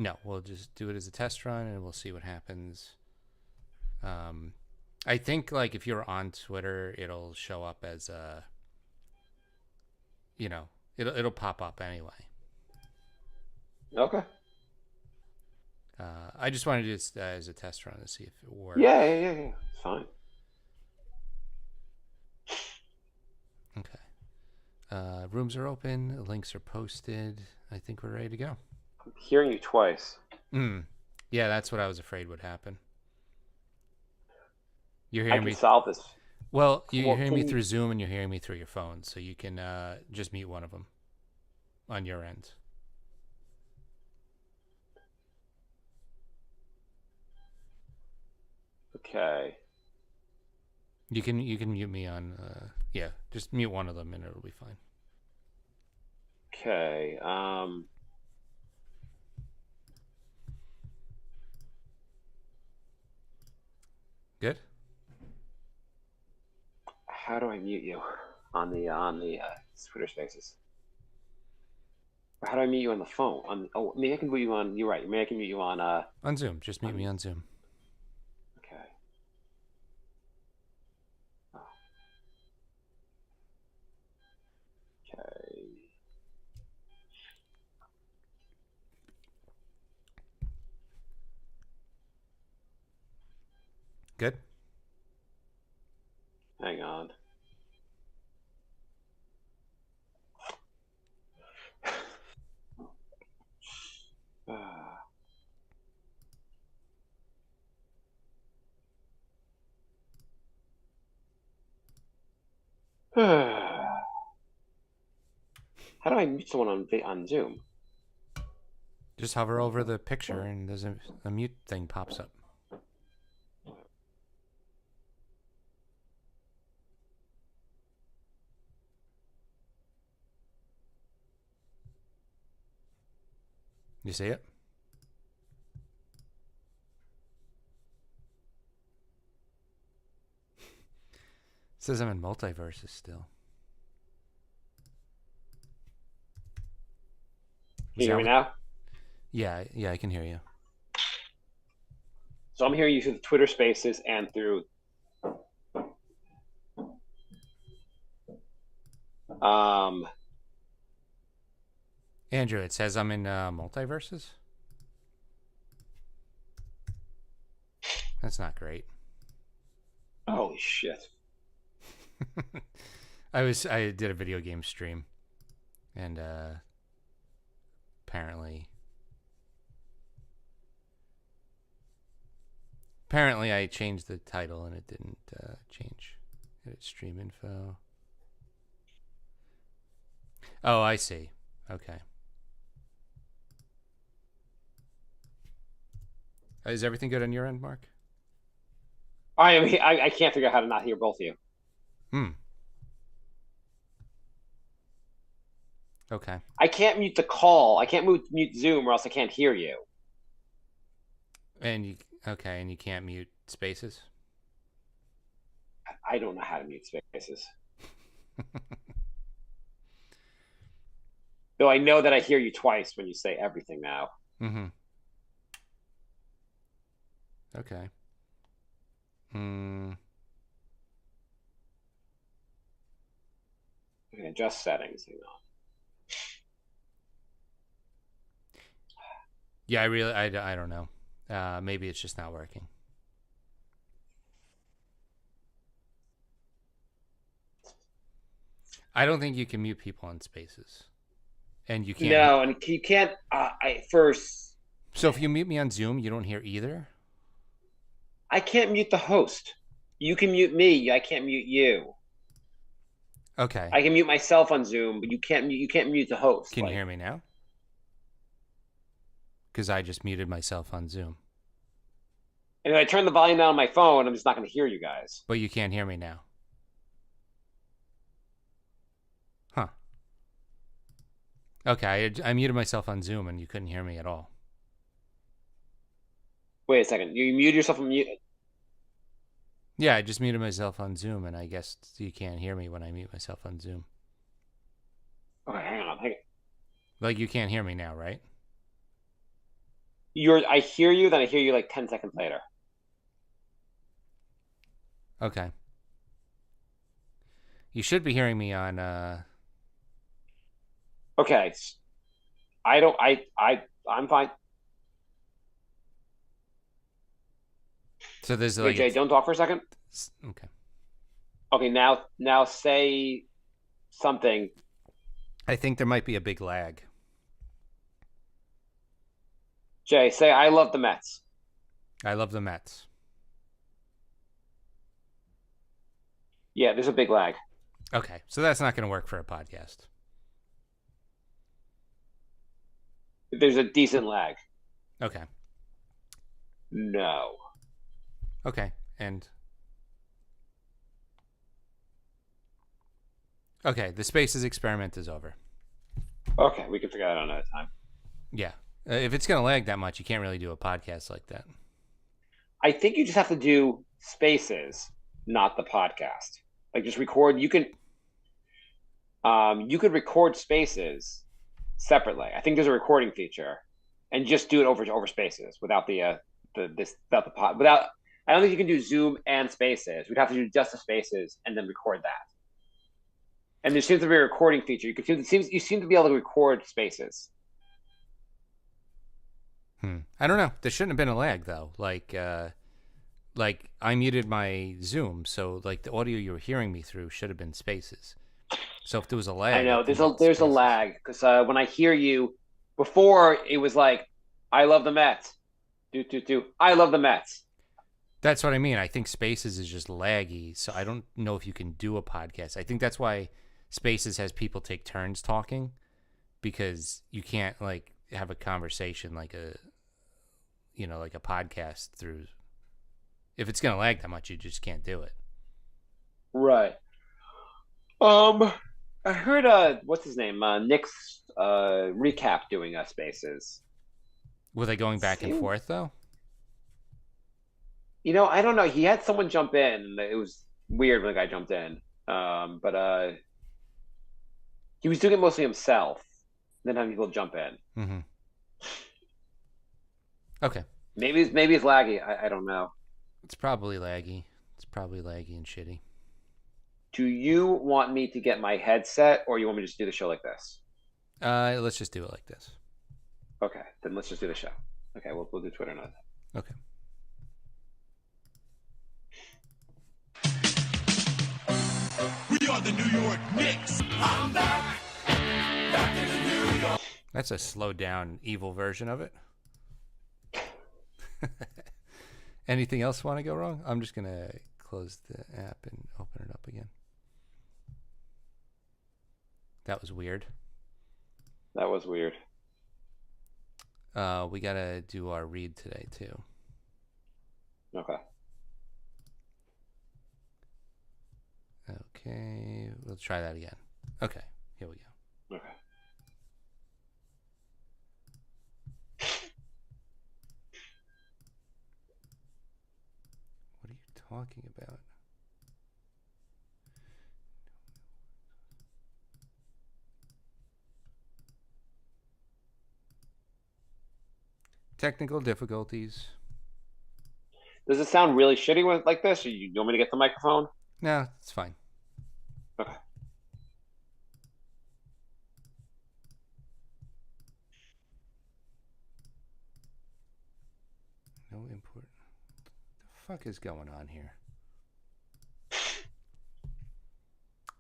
No, we'll just do it as a test run and we'll see what happens. I think like if you're on Twitter, it'll show up as a, it'll pop up anyway. Okay. I just wanted to do it as a test run to see if it works. Yeah. It's fine. Okay. Rooms are open. Links are posted. I think we're ready to go. I'm hearing you twice. Yeah, that's what I was afraid would happen. You're I hearing can me. solve this. Well, you're hearing me through Zoom and you're hearing me through your phone, so you can just mute one of them on your end. Okay. You can mute me on. Yeah, just mute one of them and it'll be fine. Okay. Good. How do I mute you on the Twitter Spaces? Or how do I mute you on the phone? Maybe I can mute you on. You're right. Maybe I can mute you on Zoom. Just mute me on Zoom. Okay. Oh. Okay. Good. Hang on. How do I mute someone on Zoom? Just hover over the picture and there's a mute thing pops up. You see it? It says I'm in multiverses still. Can you hear me now? Yeah, I can hear you. So I'm hearing you through the Twitter Spaces and through Andrew, it says I'm in multiverses. That's not great. Holy shit. I did a video game stream and apparently I changed the title and it didn't change. Edit stream info. Oh, I see. Okay. Is everything good on your end, Mark? I can't figure out how to not hear both of you. Okay. I can't mute the call. I can't mute Zoom or else I can't hear you. And you can't mute spaces? I don't know how to mute Spaces. Though I know that I hear you twice when you say everything now. Mm-hmm. Okay. I can adjust settings. Hang on. Yeah, I don't know. Maybe it's just not working. I don't think you can mute people on spaces. And you can't. No, and you can't. So if you mute me on Zoom, you don't hear either? I can't mute the host. You can mute me. I can't mute you. Okay. I can mute myself on Zoom, but you can't mute the host. Can you hear me now? Because I just muted myself on Zoom. And if I turn the volume down on my phone, I'm just not going to hear you guys. But you can't hear me now. Huh. Okay, I muted myself on Zoom and you couldn't hear me at all. Wait a second. You muted yourself on mute? Yeah, I just muted myself on Zoom, and I guess you can't hear me when I mute myself on Zoom. Okay, hang on. Like, you can't hear me now, right? I hear you, then I hear you like 10 seconds later. Okay. You should be hearing me on. Okay. I don't. I'm fine. So there's Wait, like Jay, don't talk for a second. okay. Okay, now say something. I think there might be a big lag. Jay, say I love the Mets. I love the Mets. Yeah, there's a big lag. Okay, so that's not going to work for a podcast. There's a decent lag. Okay. No. Okay, and okay, the Spaces experiment is over. Okay, we can figure that out another time. Yeah, if it's going to lag that much, you can't really do a podcast like that. I think you just have to do spaces, not the podcast. Like just record. You could record spaces separately. I think there's a recording feature, and just do it over spaces without without the pod without. I don't think you can do Zoom and spaces. We'd have to do just the spaces and then record that. And there seems to be a recording feature. You seem to be able to record spaces. I don't know. There shouldn't have been a lag though. Like I muted my Zoom, so like the audio you were hearing me through should have been Spaces. So if there was a lag, I know think there's a Spaces. lag because when I hear you before, it was like, "I love the Mets." Do. I love the Mets. That's what I mean. I think Spaces is just laggy, so I don't know if you can do a podcast. I think that's why Spaces has people take turns talking, because you can't like have a conversation like a like a podcast through. If it's gonna lag that much, you just can't do it. Right. I heard what's his name? Knicks recap doing spaces. Were they going back and Seemed- forth though? I don't know. He had someone jump in. And it was weird when the guy jumped in. But he was doing it mostly himself. Then having people jump in. Mm-hmm. Okay. Maybe it's laggy. I don't know. It's probably laggy. It's probably laggy and shitty. Do you want me to get my headset, or you want me to just do the show like this? Let's just do it like this. Okay, then let's just do the show. Okay, we'll do Twitter now. Okay. We are the New York Knicks. I'm back in the New York. That's a slowed down, evil version of it. Anything else want to go wrong? I'm just gonna close the app and open it up again. That was weird. That was weird. We gotta do our read today too. Okay. Okay, we'll try that again. Okay, here we go. Okay. What are you talking about? Technical difficulties. Does it sound really shitty like this? Or you want me to get the microphone? No, it's fine. Okay. No import. What the fuck is going on here?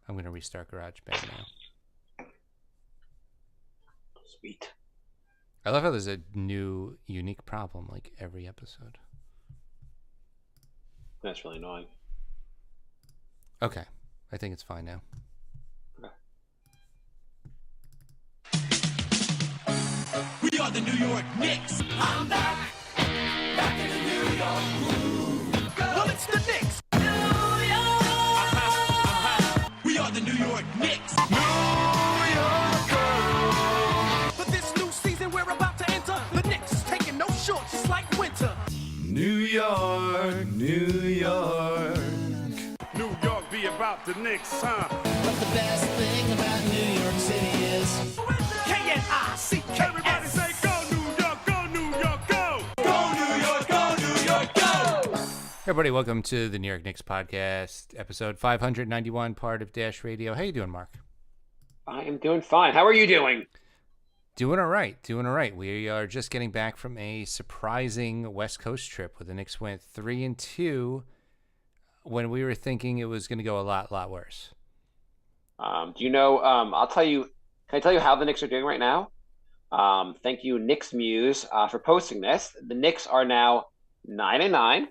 I'm gonna restart GarageBand now. Sweet. I love how there's a new, unique problem like every episode. That's really annoying. Okay, I think it's fine now. Okay. We are the New York Knicks. I'm back in the New York groove. Well, it's the Knicks. New York. We are the New York Knicks. New York. For this new season we're about to enter, the Knicks is taking no shorts, just like winter. New York, New York. New York be about the Knicks, huh? But the best thing about New York City is K-N-I-C-K-S. Everybody say go New York, go New York, go! Everybody, welcome to the New York Knicks podcast, episode 591, part of Dash Radio. How you doing, Mark? I am doing fine. How are you doing? Doing all right. We are just getting back from a surprising West Coast trip where the Knicks went 3-2 when we were thinking it was going to go a lot worse. Do you know, I'll tell you, can I tell you how the Knicks are doing right now? Thank you, Knicks Muse, for posting this. The Knicks are now 9-9.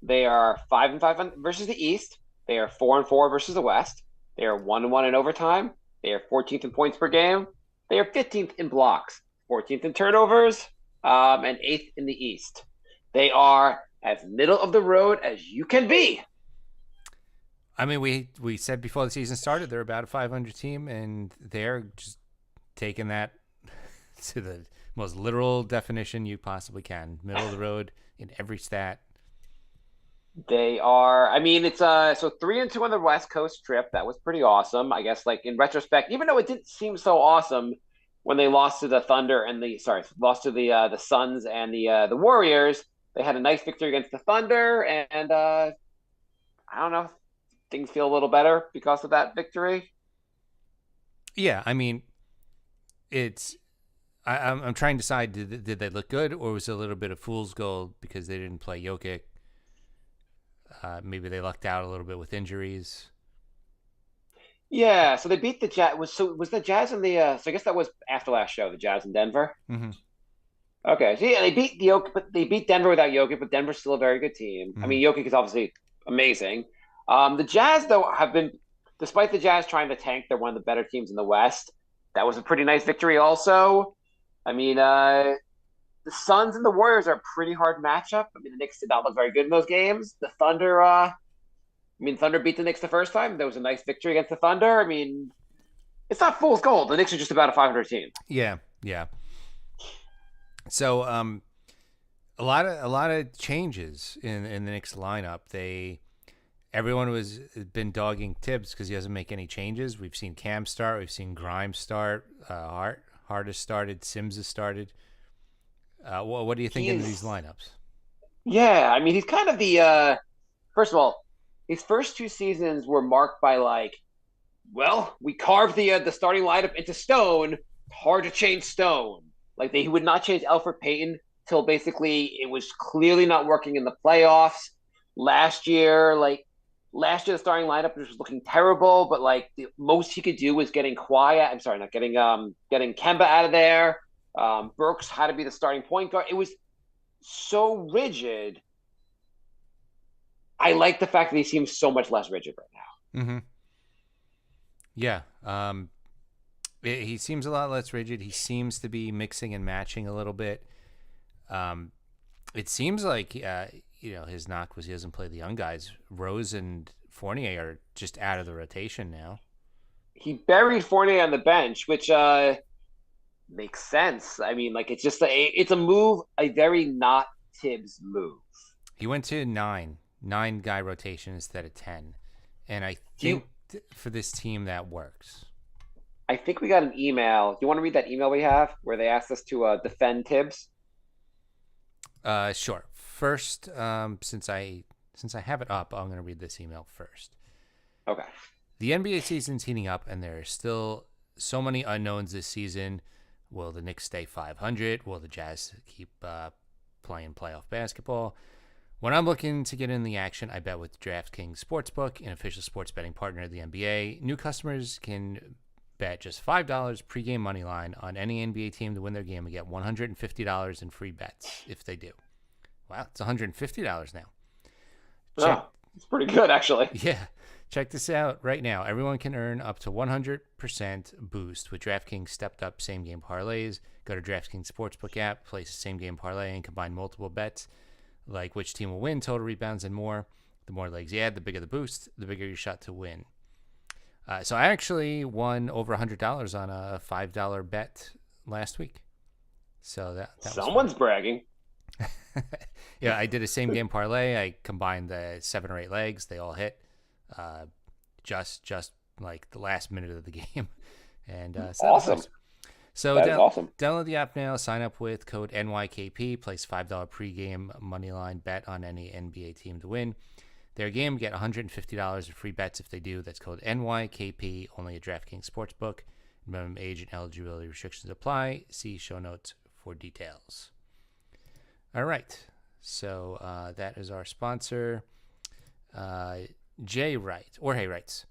They are 5-5 versus the East. They are 4-4 versus the West. They are 1-1 in overtime. They are 14th in points per game. They are 15th in blocks, 14th in turnovers, and 8th in the East. They are as middle of the road as you can be. I mean, we said before the season started they're about a 500 team, and they're just taking that to the most literal definition you possibly can. Middle of the road in every stat. They are, I mean, it's so 3-2 on the West Coast trip. That was pretty awesome. I guess, like, in retrospect, even though it didn't seem so awesome when they lost to the Thunder and lost to the Suns and the Warriors, they had a nice victory against the Thunder, and I don't know, things feel a little better because of that victory. Yeah, I mean, I'm trying to decide, did they look good, or was it a little bit of fool's gold because they didn't play Jokic? Maybe they lucked out a little bit with injuries. Yeah, so they beat the Jazz. Was the Jazz in the? So I guess that was after last show, the Jazz in Denver. Mm-hmm. Okay, so yeah, they beat but they beat Denver without Jokic, but Denver's still a very good team. Mm-hmm. I mean, Jokic is obviously amazing. The Jazz, though, have been, despite the Jazz trying to tank, they're one of the better teams in the West. That was a pretty nice victory, also. I mean, the Suns and the Warriors are a pretty hard matchup. I mean, the Knicks did not look very good in those games. The Thunder, Thunder beat the Knicks the first time. There was a nice victory against the Thunder. I mean, it's not fool's gold. The Knicks are just about a 500 team. Yeah. So, a lot of changes in the Knicks lineup. Everyone has been dogging Tibbs because he doesn't make any changes. We've seen Cam start. We've seen Grimes start. Hart has started. Sims has started. What do you think of these lineups? Yeah, I mean, he's kind of the first of all, his first two seasons were marked by, like, well, we carved the starting lineup into stone. Hard to change stone. Like, he would not change Elfrid Payton till basically it was clearly not working in the playoffs. Last year, the starting lineup was looking terrible, but like the most he could do was getting Kemba out of there. Burks had to be the starting point guard. It was so rigid. I like the fact that he seems so much less rigid right now. Mm-hmm. Yeah. He seems a lot less rigid. He seems to be mixing and matching a little bit. It seems like, his knock was he doesn't play the young guys. Rose and Fournier are just out of the rotation now. He buried Fournier on the bench, which makes sense. I mean, like, it's just it's a move, a very not Tibbs move. He went to nine guy rotation instead of 10, and I think for this team that works. I think we got an email. Do you want to read that email we have where they asked us to defend Tibbs? Sure. First, since I have it up, I'm going to read this email first. Okay. The NBA season's heating up, and there are still so many unknowns this season. Will the Knicks stay 500? Will the Jazz keep playing playoff basketball? When I'm looking to get in the action, I bet with DraftKings Sportsbook, an official sports betting partner of the NBA. New customers can bet just $5 pregame money line on any NBA team to win their game and get $150 in free bets if they do. Wow, it's $150 now. Oh, it's pretty good, actually. Yeah. Check this out right now. Everyone can earn up to 100% boost with DraftKings stepped-up same-game parlays. Go to DraftKings Sportsbook app, place a same-game parlay, and combine multiple bets, like which team will win, total rebounds, and more. The more legs you add, the bigger the boost, the bigger your shot to win. So I actually won over $100 on a $5 bet last week. So that someone's bragging. Yeah, I did a same-game parlay. I combined the 7 or 8 legs. They all hit. Just like the last minute of the game, and so awesome. So That is awesome. download the app now. Sign up with code NYKP. Place $5 pregame moneyline bet on any NBA team to win their game. Get $150 of free bets if they do. That's code NYKP. Only at DraftKings Sportsbook. Minimum age and eligibility restrictions apply. See show notes for details. All right. So that is our sponsor. Jay writes,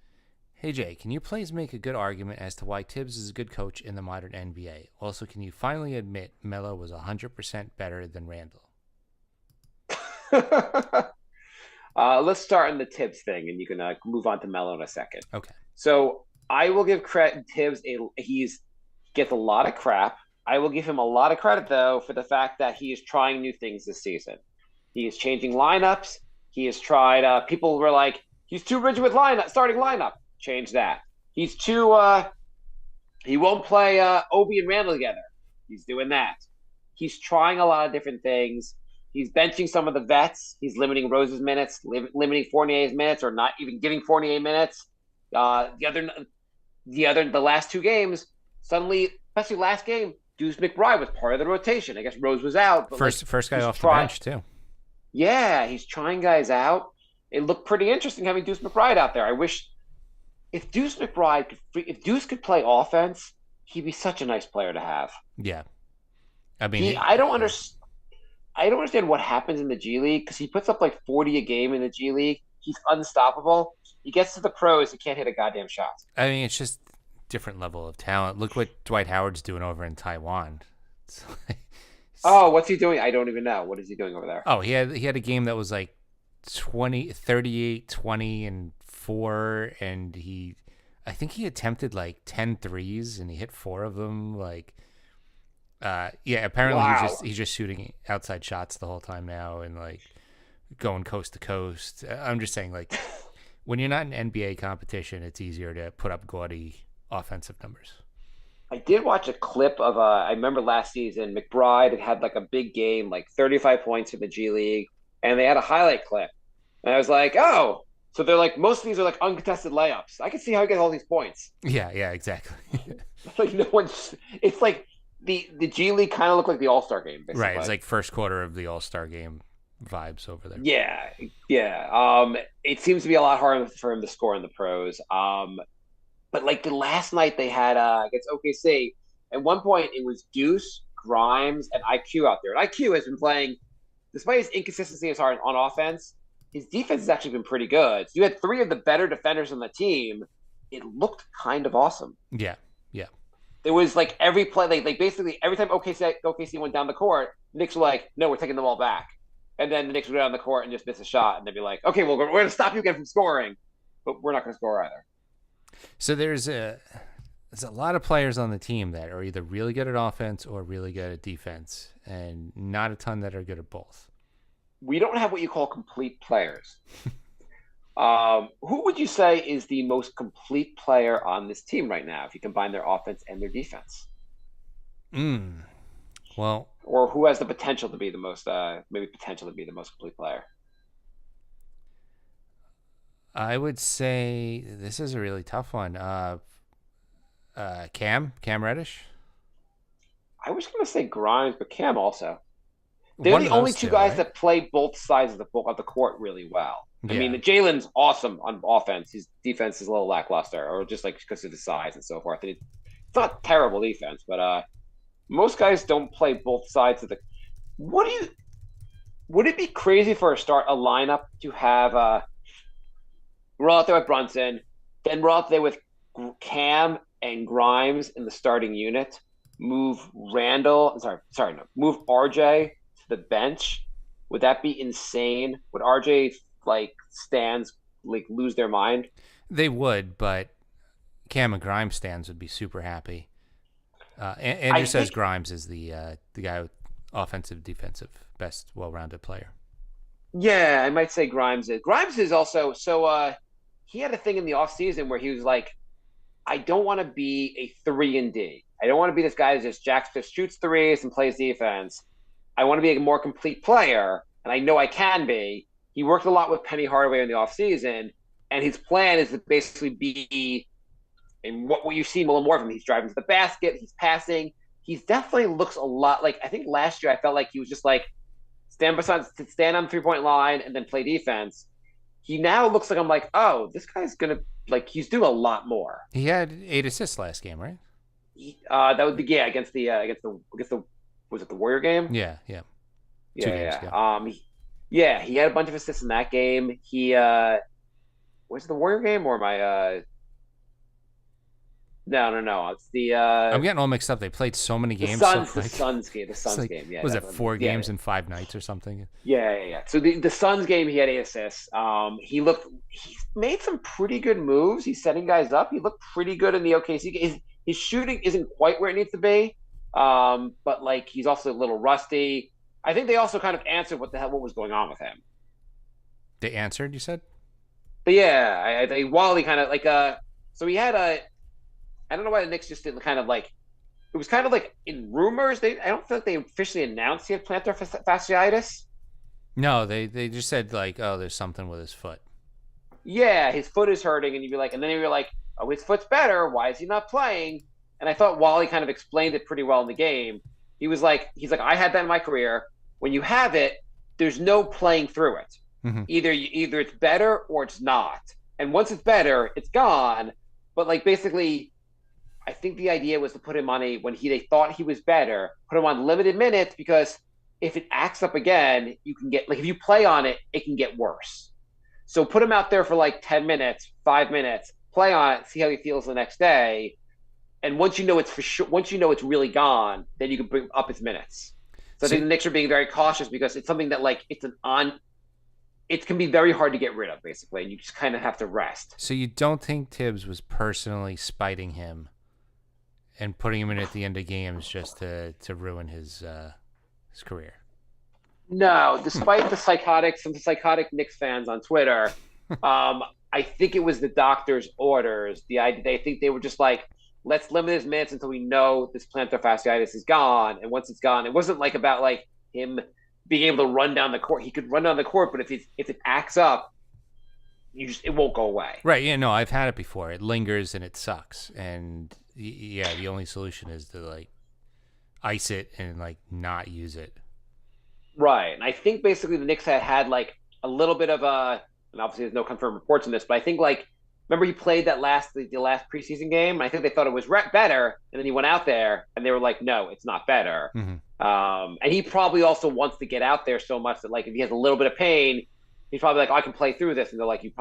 "Hey Jay, can you please make a good argument as to why Tibbs is a good coach in the modern NBA? Also, can you finally admit Melo was 100% better than Randall?" Let's start on the Tibbs thing, and you can move on to Melo in a second. Okay. So I will give credit Tibbs. Gets a lot of crap. I will give him a lot of credit though for the fact that he is trying new things this season. He is changing lineups. He has tried. People were like, he's too rigid with starting lineup. Change that. He's too. He won't play Obi and Randall together. He's doing that. He's trying a lot of different things. He's benching some of the vets. He's limiting Rose's minutes, limiting Fournier's minutes, or not even giving Fournier minutes. The last two games, suddenly, especially last game, Deuce McBride was part of the rotation. I guess Rose was out. But first guy off the bench too. Yeah, he's trying guys out. It looked pretty interesting having Deuce McBride out there. I wish if Deuce could play offense, he'd be such a nice player to have. Yeah, I mean, I don't understand what happens in the G League because he puts up like 40 a game in the G League. He's unstoppable. He gets to the pros, he can't hit a goddamn shot. I mean, it's just different level of talent. Look what Dwight Howard's doing over in Taiwan. Oh, what's he doing? I don't even know. What is he doing over there? Oh, he had a game that was like 38, 20, and 4, and I think he attempted like 10 threes, and he hit 4 of them. Like, apparently wow. he's just shooting outside shots the whole time now, and like going coast to coast. I'm just saying, like, when you're not in NBA competition, it's easier to put up gaudy offensive numbers. I did watch a clip of I remember last season, McBride had like a big game, like 35 points in the G League, and they had a highlight clip. And I was like, oh, so they're like, most of these are like uncontested layups. I can see how he gets all these points. Yeah, exactly. Like it's like the G League kind of looked like the All-Star game, basically. Right, it's like first quarter of the All-Star game vibes over there. Yeah. It seems to be a lot harder for him to score in the pros. But like the last night they had against OKC, at one point it was Deuce, Grimes, and IQ out there. And IQ has been playing, despite his inconsistency on offense, his defense has actually been pretty good. So you had 3 of the better defenders on the team. It looked kind of awesome. Yeah. There was like every play, like basically every time OKC went down the court, Knicks were like, no, we're taking the ball back. And then the Knicks would go down the court and just miss a shot. And they'd be like, okay, well, we're going to stop you again from scoring, but we're not going to score either. So there's a lot of players on the team that are either really good at offense or really good at defense, and not a ton that are good at both. We don't have what you call complete players. Who would you say is the most complete player on this team right now if you combine their offense and their defense? Well, or who has the potential to be the most complete player? I would say this is a really tough one. Cam Reddish. I was going to say Grimes, but Cam also. They're One the of only those two two, guys right? that play both sides of the court really well. Yeah. I mean, Jalen's awesome on offense. His defense is a little lackluster, or just like because of his size and so forth. And it's not terrible defense, but most guys don't play both sides of the. Would it be crazy for a lineup to have we're out there with Brunson, then we're out there with Cam and Grimes in the starting unit. Move move RJ to the bench. Would that be insane? Would RJ stands lose their mind? They would, but Cam and Grimes stands would be super happy. Andrew says Grimes is the guy with offensive, defensive, best, well-rounded player. Yeah, I might say Grimes is. Grimes is also so. He had a thing in the offseason where he was like, I don't want to be a 3-and-D. I don't want to be this guy that just shoots threes and plays defense. I want to be a more complete player, and I know I can be. He worked a lot with Penny Hardaway in the offseason, and his plan is to basically be and what you see more of him, he's driving to the basket, he's passing. He's definitely looks a lot like, I think last year I felt like he was just like stand on the 3-point line and then play defense. He now looks like, I'm like, oh, this guy's gonna, like, he's doing a lot more. He had 8 assists last game, right? That would be against the was it the Warrior game? Yeah. 2 games, He had a bunch of assists in that game. He was it the Warrior game or my No. It's the I'm getting all mixed up. They played so many games. The Suns game. The Suns like, game. Yeah. Was it 4 games in 5 nights or something? Yeah. So the Suns game, he had 8 assists. He made some pretty good moves. He's setting guys up. He looked pretty good in the OKC game. His shooting isn't quite where it needs to be. But like he's also a little rusty. I think they also kind of answered what was going on with him. They answered, you said? But yeah, I think Wally kind of like so he had I don't know why the Knicks just didn't kind of like, it was kind of like in rumors. I don't think they officially announced he had plantar fasciitis. No, they just said like, oh, there's something with his foot. Yeah, his foot is hurting, and you'd be like, and then you're like, oh, his foot's better. Why is he not playing? And I thought Wally kind of explained it pretty well in the game. He's like, I had that in my career. When you have it, there's no playing through it. Mm-hmm. Either it's better or it's not. And once it's better, it's gone. But like basically, I think the idea was to put him on when they thought he was better, put him on limited minutes, because if it acts up again, you can get, like, if you play on it, it can get worse. So put him out there for like 10 minutes, 5 minutes, play on it, see how he feels the next day. And once you know it's for sure, once you know it's really gone, then you can bring up his minutes. So I think the Knicks are being very cautious because it's something that like it can be very hard to get rid of, basically, and you just kind of have to rest. So you don't think Tibbs was personally spiting him and putting him in at the end of games just to ruin his career? No, despite some psychotic Knicks fans on Twitter, I think it was the doctor's orders. They think they were just like, let's limit his minutes until we know this plantar fasciitis is gone. And once it's gone, it wasn't like about like him being able to run down the court. He could run down the court, but if it acts up, it won't go away. Right. Yeah. No, I've had it before. It lingers and it sucks. And yeah, the only solution is to like ice it and like not use it. Right. And I think basically the Knicks had like a little bit of and obviously there's no confirmed reports on this, but I think like, remember he played the last preseason game? And I think they thought it was better. And then he went out there and they were like, no, it's not better. Mm-hmm. And he probably also wants to get out there so much that like, if he has a little bit of pain, he's probably like, oh, I can play through this. And they're like, you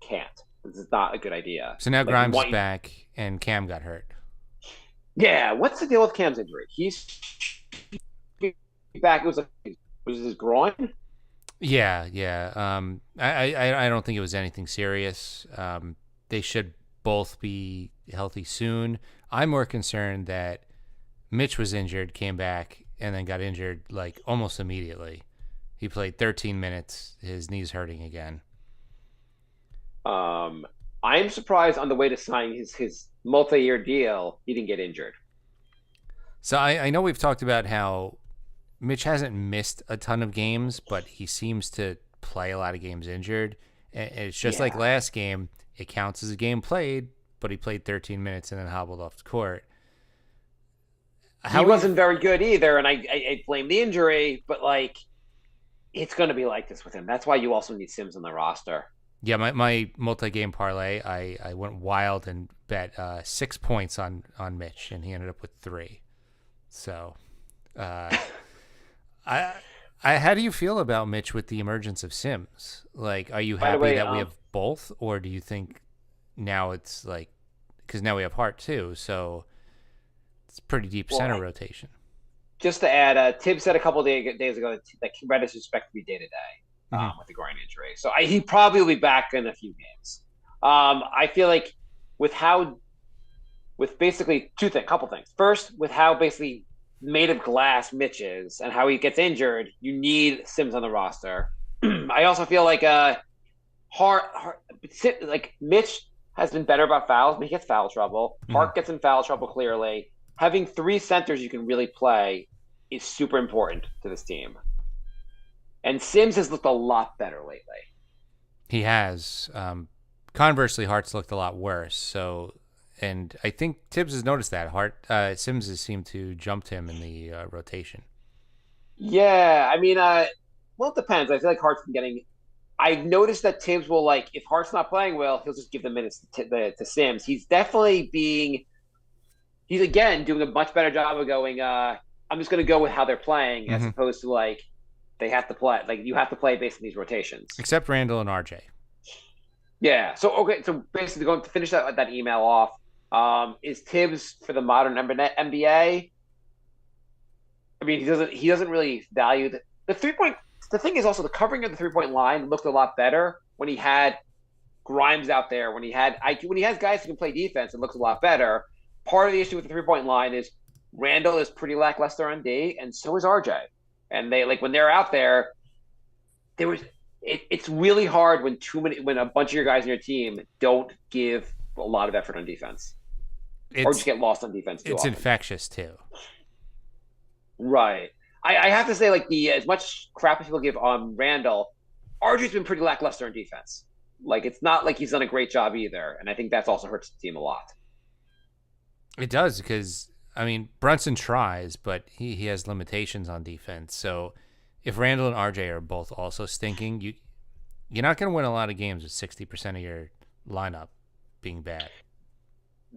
can't. This is not a good idea. So now like, Grimes is back and Cam got hurt. Yeah. What's the deal with Cam's injury? He's back. Was his groin? Yeah. I don't think it was anything serious. They should both be healthy soon. I'm more concerned that Mitch was injured, came back, and then got injured like almost immediately. He played 13 minutes. His knee's hurting again. I'm surprised on the way to signing his multi-year deal, he didn't get injured. So I know we've talked about how Mitch hasn't missed a ton of games, but he seems to play a lot of games injured. And it's just like last game. It counts as a game played, but he played 13 minutes and then hobbled off the court. He wasn't very good either, and I blame the injury, but like it's going to be like this with him. That's why you also need Sims on the roster. Yeah, my multi-game parlay, I went wild and bet 6 points on Mitch, and he ended up with 3. So, how do you feel about Mitch with the emergence of Sims? Like, are you happy that we have both, or do you think now it's like, because now we have Hart too, so it's pretty deep center rotation. Just to add, Tibbs said a couple of days ago that Reddish is expected to be day-to-day with the groin injury. So he probably will be back in a few games. I feel like with basically couple things. First, with how basically made of glass Mitch is and how he gets injured, you need Sims on the roster. I also feel like like Mitch has been better about fouls, but he gets foul trouble. Hart gets in foul trouble clearly. Having 3 centers you can really play is super important to this team. And Sims has looked a lot better lately. He has. Conversely, Hart's looked a lot worse. So And I think Tibbs has noticed that. Sims has seemed to jump him in the rotation. Yeah, I mean, well, it depends. I feel like Hart's been getting. I've noticed that Tibbs will like if Hart's not playing well, he'll just give the minutes to Sims. He's definitely being. He's again doing a much better job of going. I'm just going to go with how they're playing as opposed to like they have to play. Like you have to play based on these rotations. Except Randall and RJ. Yeah. So okay. So basically, going to finish that email off. Is Tibbs for the modern NBA? I mean, he doesn't really value the 3-point. The thing is also the covering of the 3-point line looked a lot better when he had Grimes out there. When he has guys who can play defense, it looks a lot better. Part of the issue with the 3-point line is Randall is pretty lackluster on D, and so is RJ. And they like when they're out there, it's really hard when a bunch of your guys on your team don't give a lot of effort on defense, or just get lost on defense. It's infectious too. Right. I have to say, like as much crap as people give on Randall, RJ's been pretty lackluster in defense. Like it's not like he's done a great job either, and I think that's also hurts the team a lot. It does because I mean Brunson tries, but he has limitations on defense. So if Randall and RJ are both also stinking, you're not going to win a lot of games with 60% of your lineup being bad.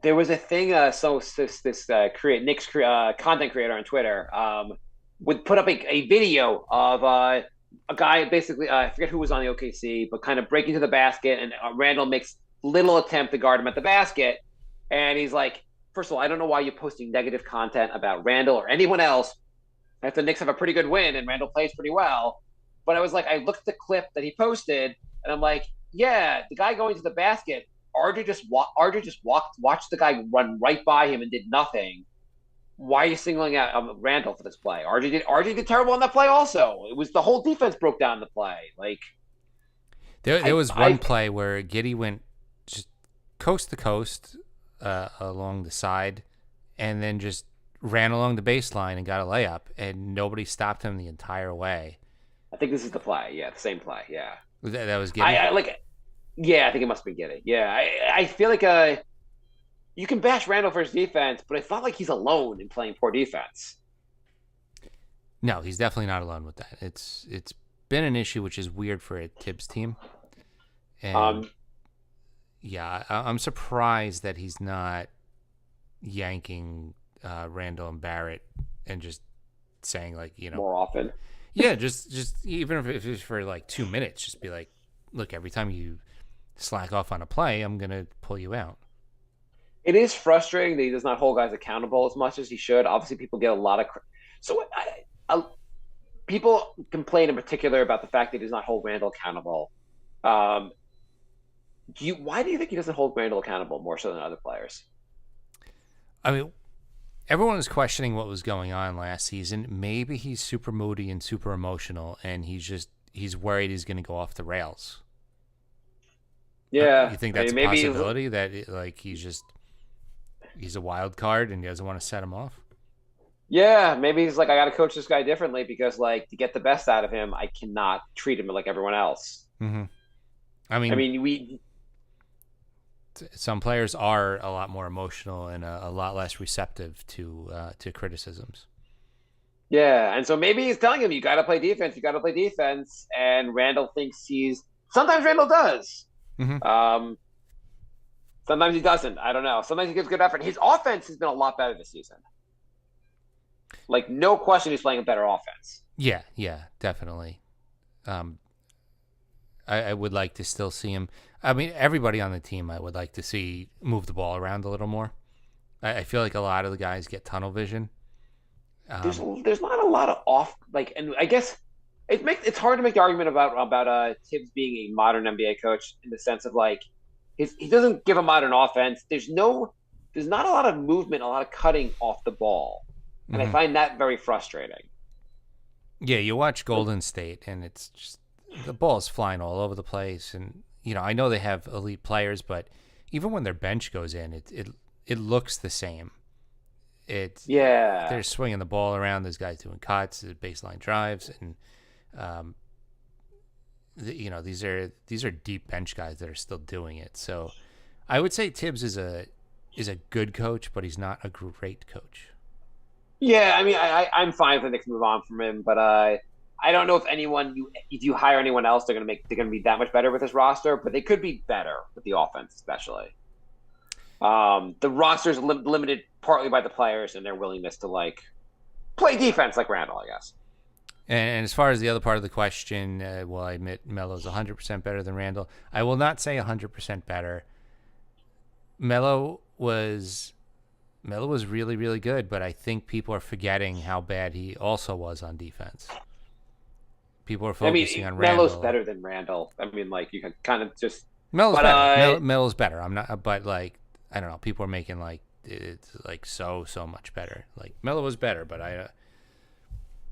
There was a thing. Knicks content creator on Twitter would put up a video of a guy basically I forget who was on the OKC, but kind of breaking to the basket, and Randall makes little attempt to guard him at the basket, and he's like, first of all, I don't know why you're posting negative content about Randall or anyone else. If the Knicks have a pretty good win and Randall plays pretty well, but I was like, I looked at the clip that he posted, and I'm like, yeah, the guy going to the basket. RJ just watched the guy run right by him and did nothing. Why are you singling out Randall for this play? RJ did terrible on that play also. It was the whole defense broke down the play. Like there was one play where Giddey went just coast to coast along the side and then just ran along the baseline and got a layup, and nobody stopped him the entire way. I think this is the play. Yeah, the same play. Yeah. That was Giddey? Yeah, I think it must be Giddey. Yeah, I feel like you can bash Randall for his defense, but it's not like he's alone in playing poor defense. No, he's definitely not alone with that. It's been an issue, which is weird for a Tibbs team. And yeah, I'm surprised that he's not yanking Randall and Barrett and just saying like, more often. Yeah, just even if it's for like 2 minutes, just be like, look, every time you slack off on a play, I'm gonna pull you out. It is frustrating that he does not hold guys accountable as much as he should. Obviously, people get a lot of people complain in particular about the fact that he does not hold Randall accountable. Why do you think he doesn't hold Randall accountable more so than other players? I mean, everyone was questioning what was going on last season. Maybe he's super moody and super emotional, and he's worried he's going to go off the rails. Yeah, you think that's a possibility that he's a wild card and he doesn't want to set him off? Yeah, maybe he's like, I got to coach this guy differently because, like, to get the best out of him, I cannot treat him like everyone else. Mm-hmm. I mean, some players are a lot more emotional and a lot less receptive to criticisms. Yeah, and so maybe he's telling him, you got to play defense. You got to play defense. And Randall thinks sometimes Randall does. Mm-hmm. Sometimes he doesn't. I don't know. Sometimes he gives good effort. His offense has been a lot better this season. Like, no question he's playing a better offense. Yeah, definitely. I would like to still see him. I mean, everybody on the team I would like to see move the ball around a little more. I feel like a lot of the guys get tunnel vision. There's not a lot of and I guess it's hard to make the argument about Tibbs being a modern NBA coach in the sense of like he doesn't give a modern offense. There's not a lot of movement, a lot of cutting off the ball, and I find that very frustrating. Yeah, you watch Golden State, and it's just the ball's flying all over the place, and I know they have elite players, but even when their bench goes in, it looks the same. They're swinging the ball around. There's guys doing cuts, baseline drives, and these are deep bench guys that are still doing it. So I would say Tibbs is a is a good coach, but he's not a great coach. Yeah, I mean, I'm fine if the Knicks move on from him, but I don't know if if you hire anyone else, they're gonna be that much better with this roster. But they could be better with the offense, especially. The roster's limited partly by the players and their willingness to like play defense, like Randall, I guess. And as far as the other part of the question, well, I admit Melo's 100% better than Randall. I will not say 100% better. Melo was really, really good, but I think people are forgetting how bad he also was on defense. People are focusing on Randall. Melo's better than Randall. I mean, like, you can kind of just... Melo's better. Melo's better. I'm not, but like, I don't know. People are making like it's like so much better. Like Melo was better, but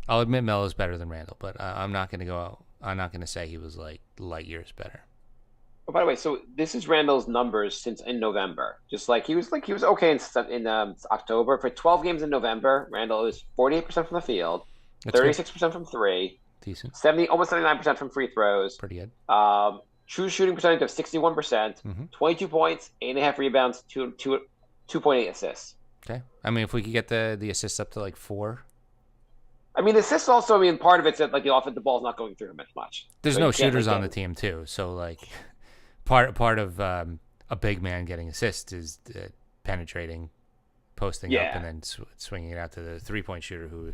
I'll admit Melo's better than Randall, but I'm not gonna say he was like light years better. Oh, by the way, so this is Randall's numbers since in November. Just like he was okay in October. For 12 games in November, Randall is 48% from the field, 36% from three, decent, almost 79% from free throws. Pretty good. True shooting percentage of 61%, 22 points, 8.5 rebounds, 2.8 assists. Okay, I mean, if we could get the assists up to like 4. I mean, assists also. I mean, part of it's that like the ball's not going through him as much. There's no shooters on the team too, so like part of a big man getting assists is penetrating, posting up, and then swinging it out to the 3-point shooter, who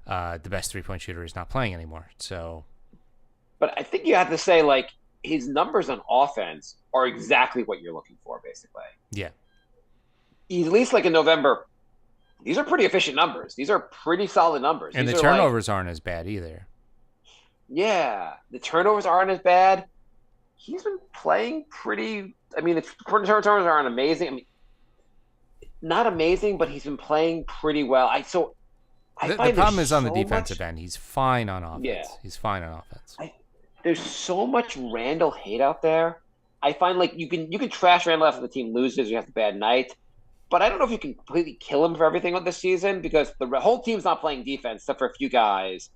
the best 3-point shooter is not playing anymore. So, but I think you have to say like his numbers on offense are exactly what you're looking for, basically. Yeah, at least like in November. These are pretty efficient numbers. These are pretty solid numbers. And the turnovers aren't as bad either. Yeah, the turnovers aren't as bad. He's been playing pretty. I mean, the turnovers aren't amazing. I mean, not amazing, but he's been playing pretty well. The problem is on the defensive end. He's fine on offense. Yeah. He's fine on offense. There's so much Randall hate out there. I find like you can trash Randall after the team loses or you have a bad night. But I don't know if you can completely kill him for everything on this season because the whole team's not playing defense except for a few guys.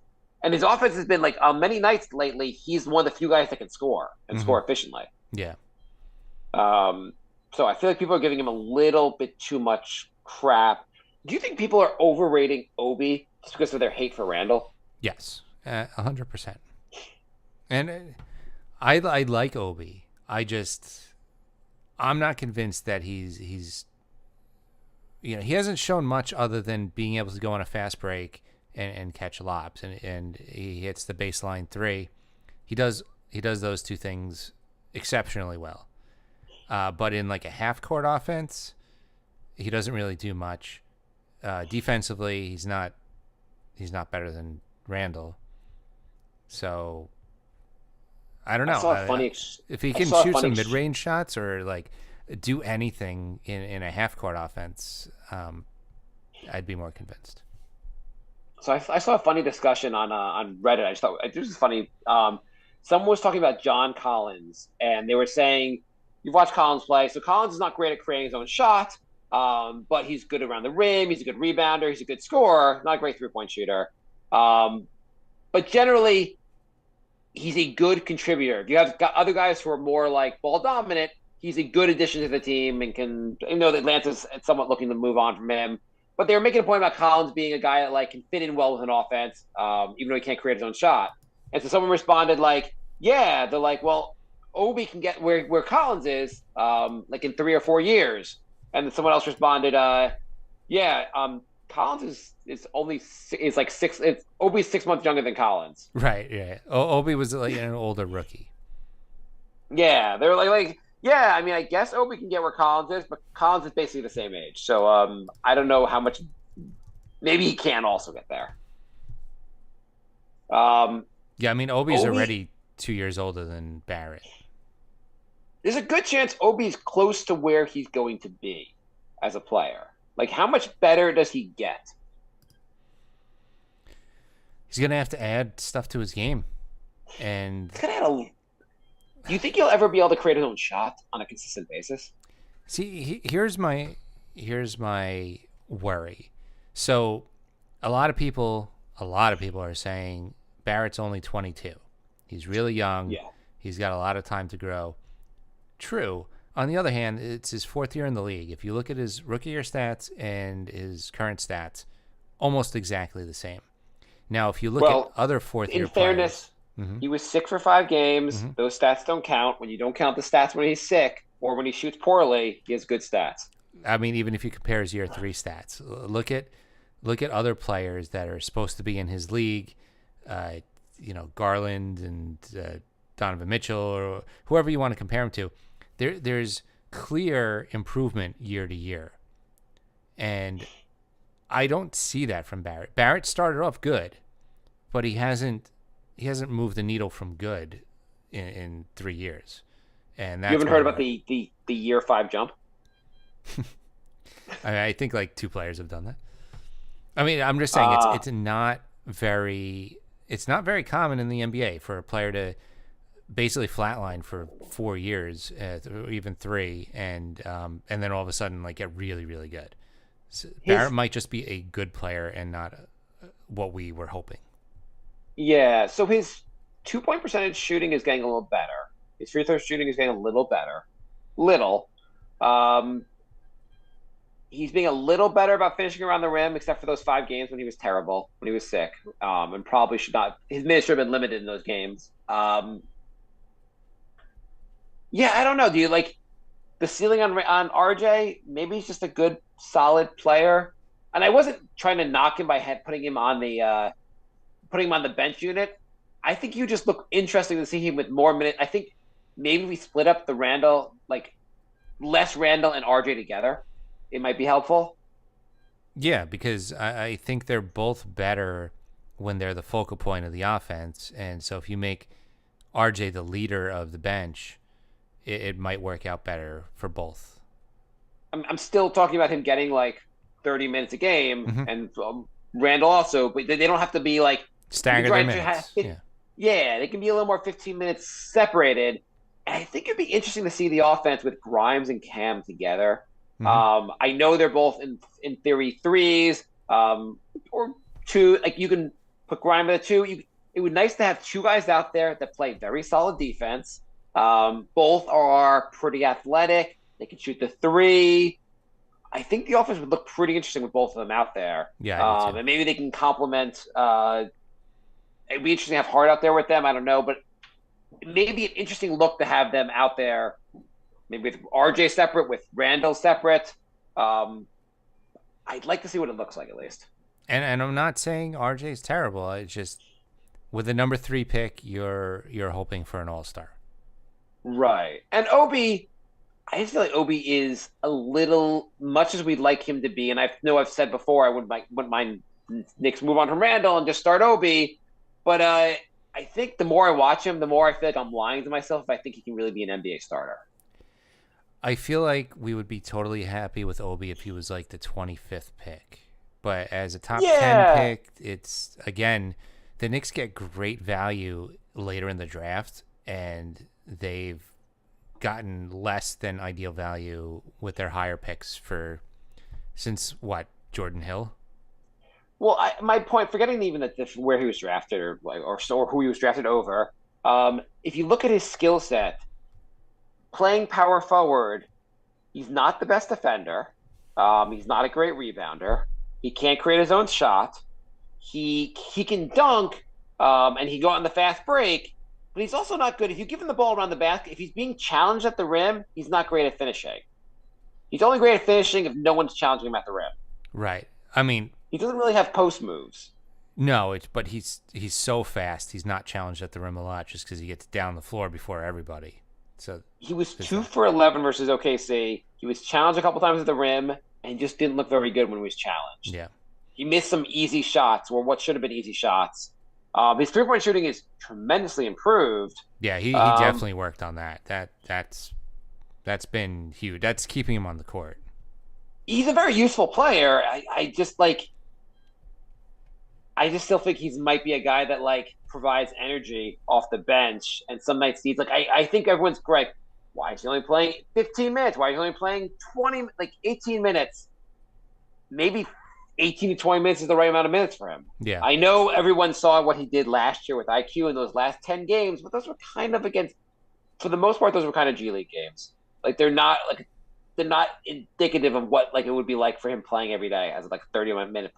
And his offense has been like on many nights lately, he's one of the few guys that can score and score efficiently. Yeah. So I feel like people are giving him a little bit too much crap. Do you think people are overrating Obi just because of their hate for Randall? Yes, 100%. And I like Obi. I'm not convinced that he's he hasn't shown much other than being able to go on a fast break and catch lobs, and he hits the baseline 3. He does those two things exceptionally well. But in like a half court offense, he doesn't really do much. Defensively, he's not better than Randall. So I don't know. If he can shoot some mid-range shots or like do anything in a half-court offense, I'd be more convinced. So I saw a funny discussion on Reddit. I just thought this was funny. Someone was talking about John Collins, and they were saying, you've watched Collins play, so Collins is not great at creating his own shot, but he's good around the rim, he's a good rebounder, he's a good scorer, not a great three-point shooter. But generally, he's a good contributor. If you have got other guys who are more like ball dominant, he's a good addition to the team and can, that Atlanta's somewhat looking to move on from him. But they were making a point about Collins being a guy that like can fit in well with an offense, even though he can't create his own shot. And so someone responded like, yeah, they're like, well, Obi can get where Collins is, like in 3 or 4 years. And then someone else responded, Collins is like 6. Obi's 6 months younger than Collins. Right. Yeah. Obi was like an older rookie. Yeah, they were like, yeah. I mean, I guess Obi can get where Collins is, but Collins is basically the same age. So I don't know how much. Maybe he can also get there. Yeah, I mean, Obi's already 2 years older than Barrett. There's a good chance Obi's close to where he's going to be as a player. Like, how much better does he get? He's going to have to add stuff to his game. And do you think he'll ever be able to create his own shot on a consistent basis? See, here's my worry. So, a lot of people are saying Barrett's only 22. He's really young. Yeah. He's got a lot of time to grow. True, On the other hand, it's his 4th year in the league. If you look at his rookie year stats and his current stats, almost exactly the same. Now, if you look at other 4th year in fairness, he was sick for 5 games. Those stats don't count. When you don't count the stats when he's sick or when he shoots poorly, he has good stats. I mean, even if you compare his year 3 stats, look at other players that are supposed to be in his league, Garland and Donovan Mitchell or whoever you want to compare him to. There's clear improvement year to year, and I don't see that from Barrett. Barrett started off good, but he hasn't moved the needle from good in 3 years. And that's you haven't heard about the year 5 jump? I think like 2 players have done that. I mean, I'm just saying it's not very common in the NBA for a player to basically flatline for 4 years, or even 3, and then all of a sudden like get really, really good. So Barrett might just be a good player and not what we were hoping. Yeah, so his 2-point percentage shooting is getting a little better. His free throw shooting is getting a little better. He's being a little better about finishing around the rim, except for those 5 games when he was terrible, when he was sick, and probably should not. His minutes should have been limited in those games. Yeah, I don't know. Do you like the ceiling on RJ? Maybe he's just a good, solid player. And I wasn't trying to knock him by putting him on the bench unit. I think you just look interesting to see him with more minutes. I think maybe we split up the Randall, like less Randall and RJ together. It might be helpful. Yeah, because I think they're both better when they're the focal point of the offense. And so if you make RJ the leader of the bench, it might work out better for both. I'm still talking about him getting like 30 minutes a game, and Randall also, but they don't have to be like stagger their minutes. Yeah, they can be a little more 15 minutes separated. And I think it'd be interesting to see the offense with Grimes and Cam together. I know they're both in theory 3s, or 2. Like you can put Grimes at a 2. It would be nice to have 2 guys out there that play very solid defense. Both are pretty athletic. They can shoot the 3. I think the offense would look pretty interesting with both of them out there. Yeah, and maybe they can complement. It'd be interesting to have Hart out there with them. I don't know, but maybe an interesting look to have them out there. Maybe with RJ separate, with Randall separate. I'd like to see what it looks like at least. And I'm not saying RJ is terrible. It's just with the number 3 pick, you're hoping for an all-star. Right. And Obi, I just feel like Obi is a little, much as we'd like him to be, and I know I've said before I wouldn't mind Knicks move on from Randall and just start Obi, but I think the more I watch him, the more I feel like I'm lying to myself if I think he can really be an NBA starter. I feel like we would be totally happy with Obi if he was like the 25th pick. But as a top 10 pick, it's, again, the Knicks get great value later in the draft, and they've gotten less than ideal value with their higher picks since Jordan Hill? Well, my point, forgetting even where he was drafted or who he was drafted over, if you look at his skill set, playing power forward, he's not the best defender. He's not a great rebounder. He can't create his own shot. He can dunk, and he go out on the fast break, but he's also not good. If you give him the ball around the basket, if he's being challenged at the rim, he's not great at finishing. He's only great at finishing if no one's challenging him at the rim. Right. I mean, he doesn't really have post moves. No, but he's so fast. He's not challenged at the rim a lot just because he gets down the floor before everybody. So he was 2 for 11 versus OKC. He was challenged a couple times at the rim and just didn't look very good when he was challenged. Yeah. He missed some easy shots, or what should have been easy shots. His 3-point shooting is tremendously improved. Yeah, he definitely worked on that. That's been huge. That's keeping him on the court. He's a very useful player. I just still think he might be a guy that provides energy off the bench, and some nights he's I think everyone's correct. Why is he only playing 15 minutes? Why is he only playing 18 minutes? Maybe 18 to 20 minutes is the right amount of minutes for him. Yeah. I know everyone saw what he did last year with IQ in those last 10 games, but those were kind of for the most part, those were kind of G League games. Like they're not indicative of what like it would be like for him playing every day as like 30-minute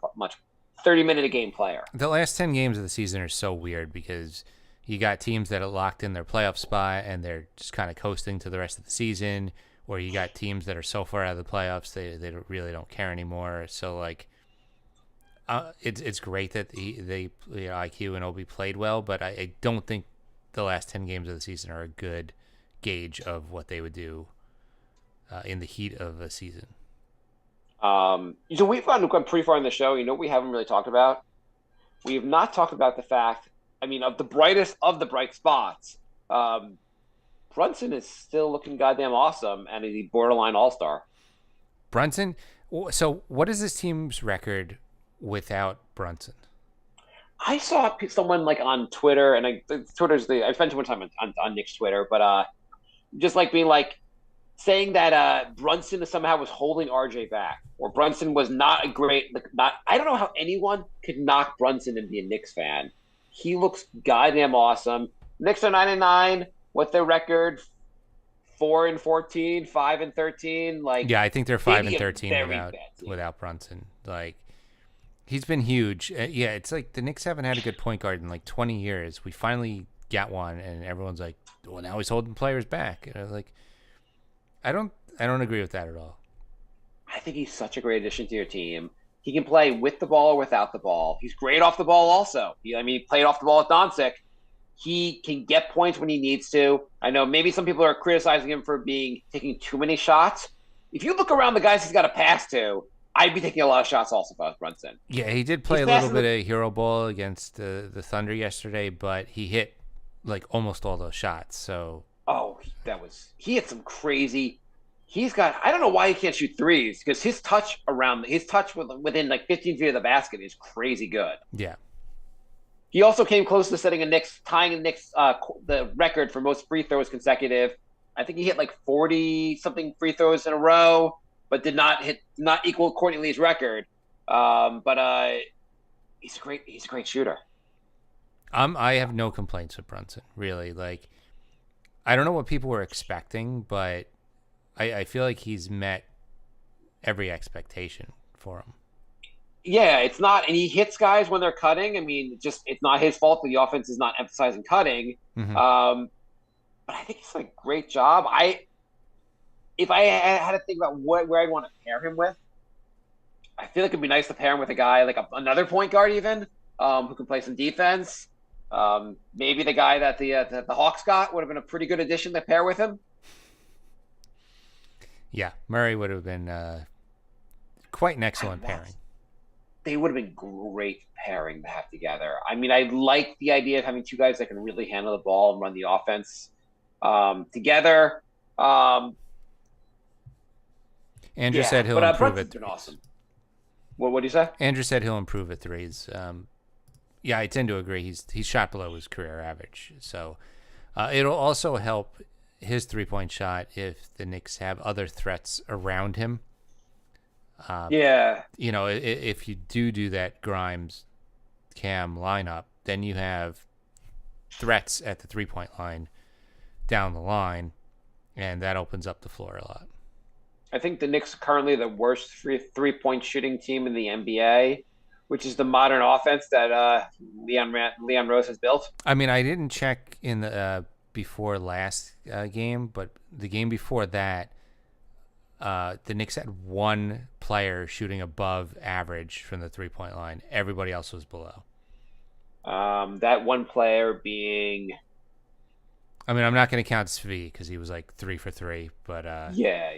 a game player. The last 10 games of the season are so weird because you got teams that are locked in their playoff spot and they're just kind of coasting to the rest of the season, or you got teams that are so far out of the playoffs they really don't care anymore. So like, it's great that IQ and Obi played well, but I don't think the last 10 games of the season are a good gauge of what they would do in the heat of a season. So we've gone pretty far in the show. You know, we haven't really talked about. We have not talked about the fact. I mean, of the brightest of the bright spots, Brunson is still looking goddamn awesome and is a borderline all-star. Brunson. So, what is this team's record without Brunson? I saw someone like on Twitter, and I spent too much time on Knicks Twitter, but just like being like saying that Brunson somehow was holding RJ back, or Brunson was not a great I don't know how anyone could knock Brunson and be a Knicks fan. He looks goddamn awesome. Knicks are 9-9. What's their record? 4-14, 5-13. Like, yeah, I think they're 5-13 without Brunson. Like, he's been huge. Yeah, it's like the Knicks haven't had a good point guard in like 20 years. We finally got one, and everyone's like, "Well, now he's holding players back." And I was like, I don't agree with that at all. I think he's such a great addition to your team. He can play with the ball or without the ball. He's great off the ball also. He played off the ball at Doncic. He can get points when he needs to. I know maybe some people are criticizing him for taking too many shots. If you look around the guys he's got to pass to, I'd be taking a lot of shots also if I was Brunson. Yeah, he did play a little bit of hero ball against the Thunder yesterday, but he hit like almost all those shots. So he had some crazy. I don't know why he can't shoot threes because his touch within like 15 feet of the basket is crazy good. Yeah. He also came close to tying the Knicks the record for most free throws consecutive. I think he hit like 40 something free throws in a row, but did not equal Courtney Lee's record. But he's a great shooter. I have no complaints with Brunson, really. Like, I don't know what people were expecting, but I feel like he's met every expectation for him. Yeah, it's not, and he hits guys when they're cutting. I mean, it's not his fault that the offense is not emphasizing cutting. Mm-hmm. But I think he's done a great job. If I had to think about where I'd want to pair him with, I feel like it'd be nice to pair him with a guy like another point guard even, who can play some defense. Maybe the guy that the Hawks got would have been a pretty good addition to pair with him. Yeah, Murray would have been quite an excellent pairing. They would have been great pairing to have together. I mean, I like the idea of having two guys that can really handle the ball and run the offense together. Andrew said he'll improve at threes. Awesome. What do you say? Andrew said he'll improve at threes. Yeah, I tend to agree. He's shot below his career average. So it'll also help his three-point shot if the Knicks have other threats around him. Yeah. You know, if you do that Grimes Cam lineup, then you have threats at the three-point line down the line, and that opens up the floor a lot. I think the Knicks are currently the worst three-point shooting team in the NBA, which is the modern offense that Leon Rose has built. I mean, I didn't check in the before last game, but the game before that, the Knicks had one player shooting above average from the three-point line. Everybody else was below. That one player being... I mean, I'm not going to count Svi because he was like 3 for 3, but... Yeah.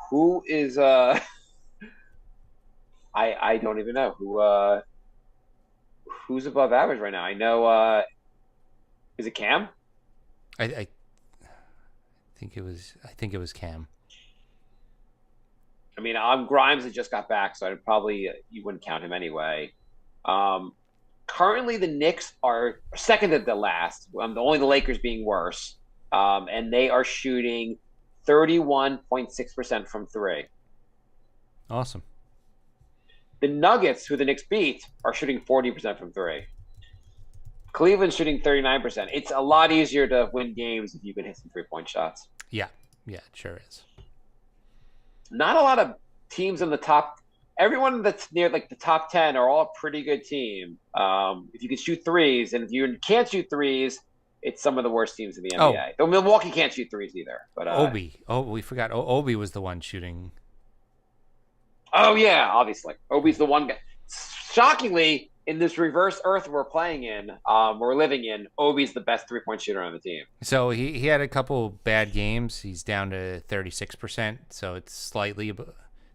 Who is... I don't even know who's above average right now. I know... is it Cam? I think it was Cam. I mean, Grimes had just got back, so you wouldn't count him anyway. Currently, the Knicks are second to the last. Only the Lakers being worse, and they are shooting 31.6% from three. Awesome. The Nuggets, who the Knicks beat, are shooting 40% from three. Cleveland's shooting 39%. It's a lot easier to win games if you can hit some three-point shots. Yeah. Yeah, it sure is. Not a lot of teams in the top. Everyone that's near like the top 10 are all a pretty good team. If you can shoot threes, and if you can't shoot threes, it's some of the worst teams in the NBA. Though Milwaukee can't shoot threes either. But Obi. Oh, we forgot. Obi was the one shooting. Oh yeah, obviously. Obi's the one guy. Shockingly, in this reverse Earth we're playing in, we're living in, Obi's the best 3-point shooter on the team. So he had a couple bad games. He's down to 36%. So it's slightly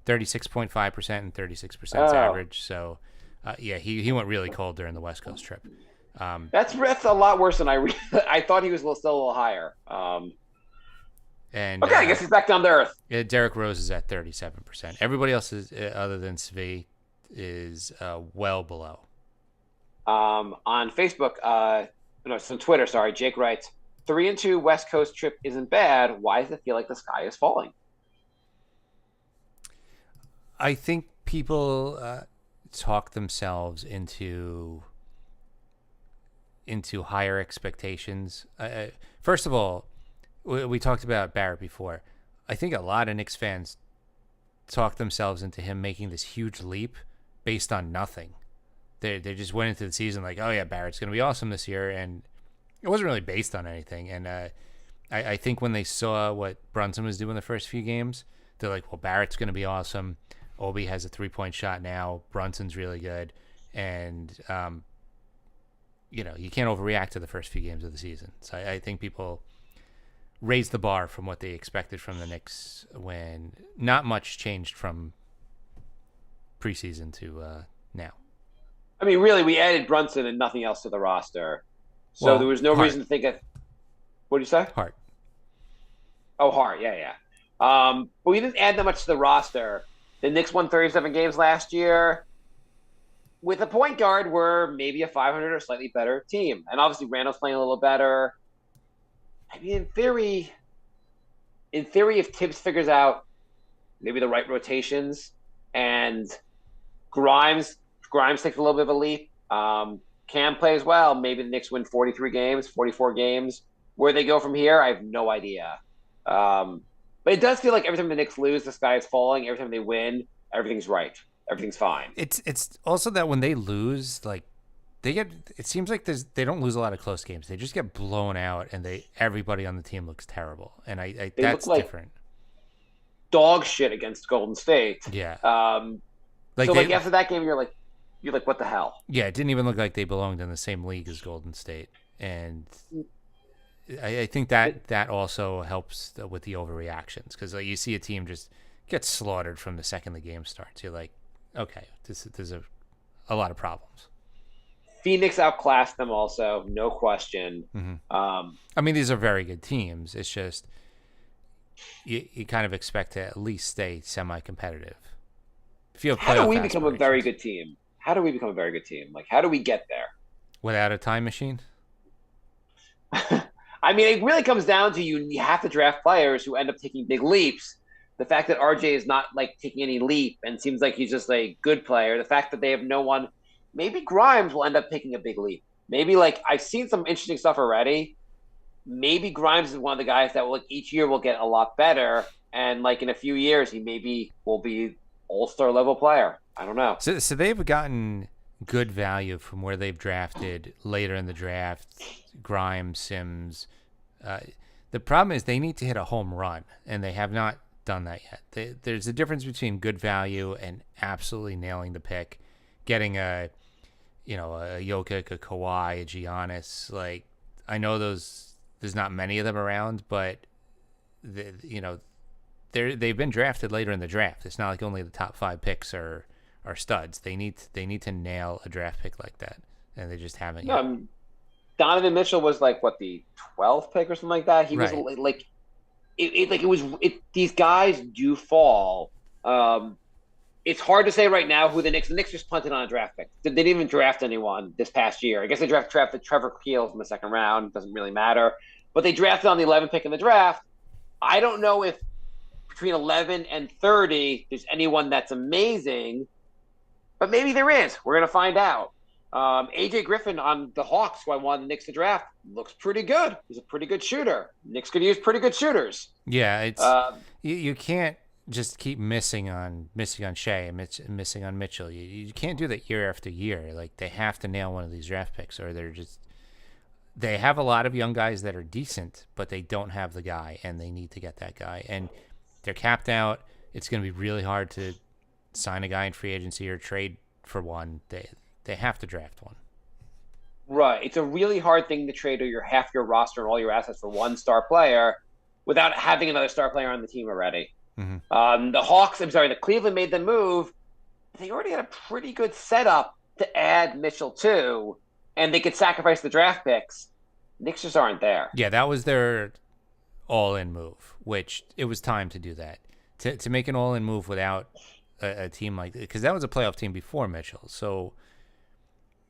36.5% and 36% average. So he went really cold during the West Coast trip. That's a lot worse than I thought he was still a little higher. And okay, I guess he's back down to earth. Yeah, Derrick Rose is at 37%. Everybody else is, other than Svi, is well below. On Facebook, it's on Twitter. Sorry, Jake writes, 3-2 West Coast trip isn't bad. Why does it feel like the sky is falling? I think people talk themselves into higher expectations. First of all, we talked about Barrett before. I think a lot of Knicks fans talk themselves into him making this huge leap based on nothing. They just went into the season like, oh yeah, Barrett's going to be awesome this year, and it wasn't really based on anything. And I think when they saw what Brunson was doing the first few games, they're like, well, Barrett's going to be awesome. Obi has a 3-point shot now. Brunson's really good, and you can't overreact to the first few games of the season. So I think people raised the bar from what they expected from the Knicks when not much changed from preseason to now. I mean, really, we added Brunson and nothing else to the roster. So there was no reason to think of – what did you say? Hart. Oh, Hart, yeah. But we didn't add that much to the roster. The Knicks won 37 games last year. With a point guard, we're maybe a 500 or slightly better team. And obviously, Randall's playing a little better. I mean, in theory, if Tibbs figures out maybe the right rotations and Grimes takes a little bit of a leap, Cam plays well, maybe the Knicks win 44 games. Where they go from here, I have no idea. But it does feel like every time the Knicks lose, the sky is falling. Every time they win, everything's right. Everything's fine. It's also that when they lose, like it seems like they don't lose a lot of close games. They just get blown out, and everybody on the team looks terrible. And I that's look like different. Dog shit against Golden State. Yeah. After that game, you're like, what the hell? Yeah, it didn't even look like they belonged in the same league as Golden State, and I think that also helps with the overreactions, because you see a team just get slaughtered from the second the game starts. You're like, okay, there's a lot of problems. Phoenix outclassed them also, no question. Mm-hmm. I mean, these are very good teams. It's just you kind of expect to at least stay semi-competitive. How do we become a very good team? How do we become a very good team? Like, how do we get there? Without a time machine? I mean, it really comes down to you have to draft players who end up taking big leaps. The fact that RJ is not like taking any leap and seems like he's just a good player. The fact that they have no one, maybe Grimes will end up taking a big leap. Maybe I've seen some interesting stuff already. Maybe Grimes is one of the guys that each year will get a lot better. And in a few years, he maybe will be all-star level player. I don't know. So they've gotten good value from where they've drafted later in the draft, Grimes, Sims. The problem is they need to hit a home run, and they have not done that yet. There's a difference between good value and absolutely nailing the pick, getting a Jokic, a Kawhi, a Giannis. I know there's not many of them around, but they've been drafted later in the draft. It's not like only the top 5 picks are studs. They need to nail a draft pick like that, and they just haven't yet. Donovan Mitchell was the 12th pick or something like that. He was these guys do fall. It's hard to say right now who the Knicks just punted on a draft pick. They didn't even draft anyone this past year. I guess they drafted Trevor Keels in the second round. It doesn't really matter. But they drafted on the 11th pick in the draft. I don't know if between 11 and 30 there's anyone that's amazing, but maybe there is. We're going to find out. AJ Griffin on the Hawks, who I wanted the Knicks to draft, looks pretty good. He's a pretty good shooter. Knicks could use pretty good shooters. Yeah, it's you can't just keep missing on Shea and missing on Mitchell. You can't do that year after year. Like, they have to nail one of these draft picks, or they have a lot of young guys that are decent, but they don't have the guy, and they need to get that guy. And they're capped out. It's going to be really hard to sign a guy in free agency or trade for one. They have to draft one. Right. It's a really hard thing to trade half your roster and all your assets for one star player without having another star player on the team already. Mm-hmm. The Cleveland made the move. They already had a pretty good setup to add Mitchell to, and they could sacrifice the draft picks. Knicks just aren't there. Yeah, that was their all-in move, which it was time to do that. To make an all-in move without a team like, because that was a playoff team before Mitchell. So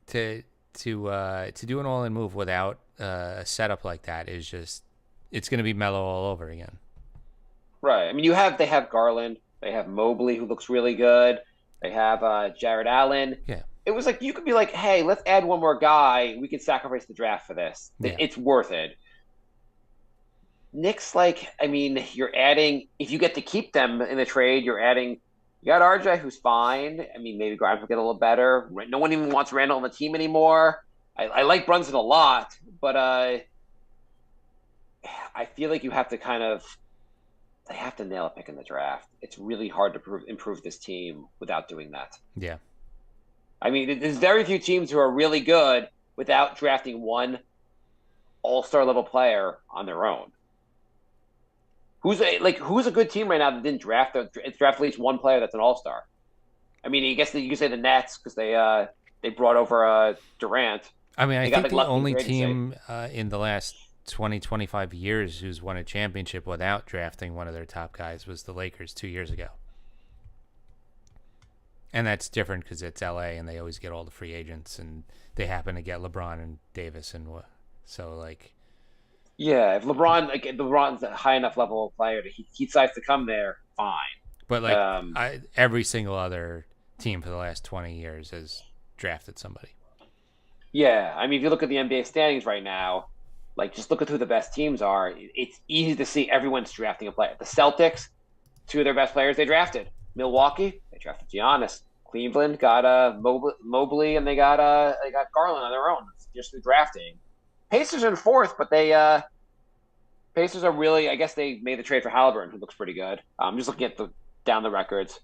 to do an all-in move without a setup like that is just, it's going to be Melo all over again. Right. I mean, they have Garland, they have Mobley, who looks really good. They have Jared Allen. Yeah. It was like, you could be like, hey, let's add one more guy. We can sacrifice the draft for this. Yeah. It's worth it. Knicks, you're adding, if you get to keep them in the trade, you got RJ, who's fine. I mean, maybe Grimes will get a little better. No one even wants Randall on the team anymore. I like Brunson a lot, but I feel like they have to nail a pick in the draft. It's really hard to improve this team without doing that. Yeah. I mean, there's very few teams who are really good without drafting one all-star level player on their own. Who's a good team right now that didn't draft at least one player that's an all-star? I mean, I guess you could say the Nets, because they brought over Durant. I mean, I think the only team in the last 20, 25 years who's won a championship without drafting one of their top guys was the Lakers 2 years ago. And that's different because it's LA and they always get all the free agents, and they happen to get LeBron and Davis, and so like. Yeah, if LeBron's a high enough level of player that he decides to come there, fine. But like every single other team for the last 20 years has drafted somebody. Yeah, I mean, if you look at the NBA standings right now, like, just look at who the best teams are. It's easy to see everyone's drafting a player. The Celtics, two of their best players they drafted. Milwaukee, they drafted Giannis. Cleveland got Mobley, and they got Garland on their own. It's just through drafting. Pacers are in fourth, but Pacers are really, I guess they made the trade for Halliburton, who looks pretty good. I'm just looking at down the records.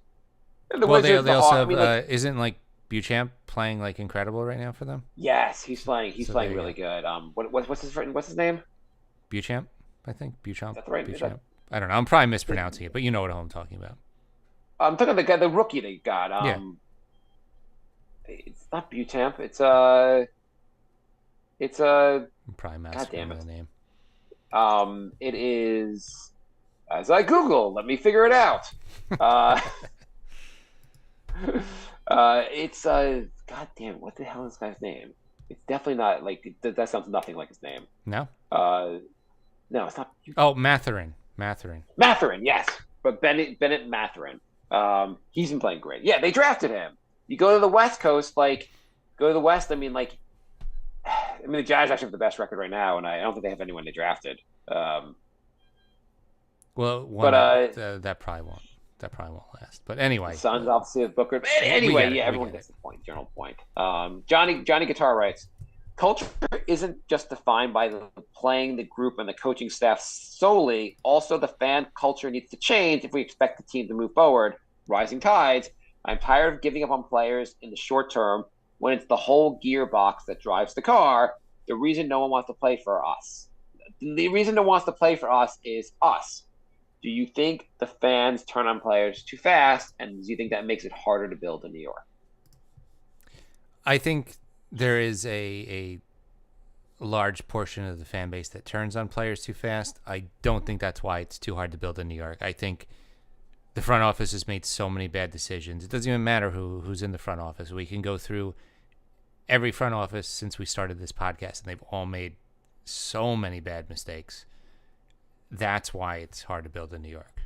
They also have, isn't like Beauchamp playing like incredible right now for them? Yes, he's playing really good. What's his name? Beauchamp, I think. Beauchamp. Is that the right? Beauchamp. I don't know. I'm probably mispronouncing it, but you know what I'm talking about. I'm talking about the rookie they got. Yeah. It's not Beauchamp. It's I'm probably messing with the name. It is, as I Google, let me figure it out. It's God damn, what the hell is this guy's name? It's definitely not like that. Sounds nothing like his name. No. No, it's not. Oh, Mathurin, yes, but Bennett Mathurin. He's been playing great. Yeah, they drafted him. You go to the West Coast, go to the West. I mean, the Jazz actually have the best record right now, and I don't think they have anyone they drafted. That probably won't. That probably won't last. But anyway, the Suns obviously have Booker. Anyway, everyone gets the point. General point. Johnny Guitar writes, culture isn't just defined by playing the group and the coaching staff solely. Also, the fan culture needs to change if we expect the team to move forward. Rising tides. I'm tired of giving up on players in the short term when it's the whole gearbox that drives the car. The reason no one wants to play for us. The reason no one wants to play for us is us. Do you think the fans turn on players too fast, and do you think that makes it harder to build in New York? I think there is a large portion of the fan base that turns on players too fast. I don't think that's why it's too hard to build in New York. I think the front office has made so many bad decisions. It doesn't even matter who's in the front office. We can go through every front office since we started this podcast, and they've all made so many bad mistakes. That's why it's hard to build in New York.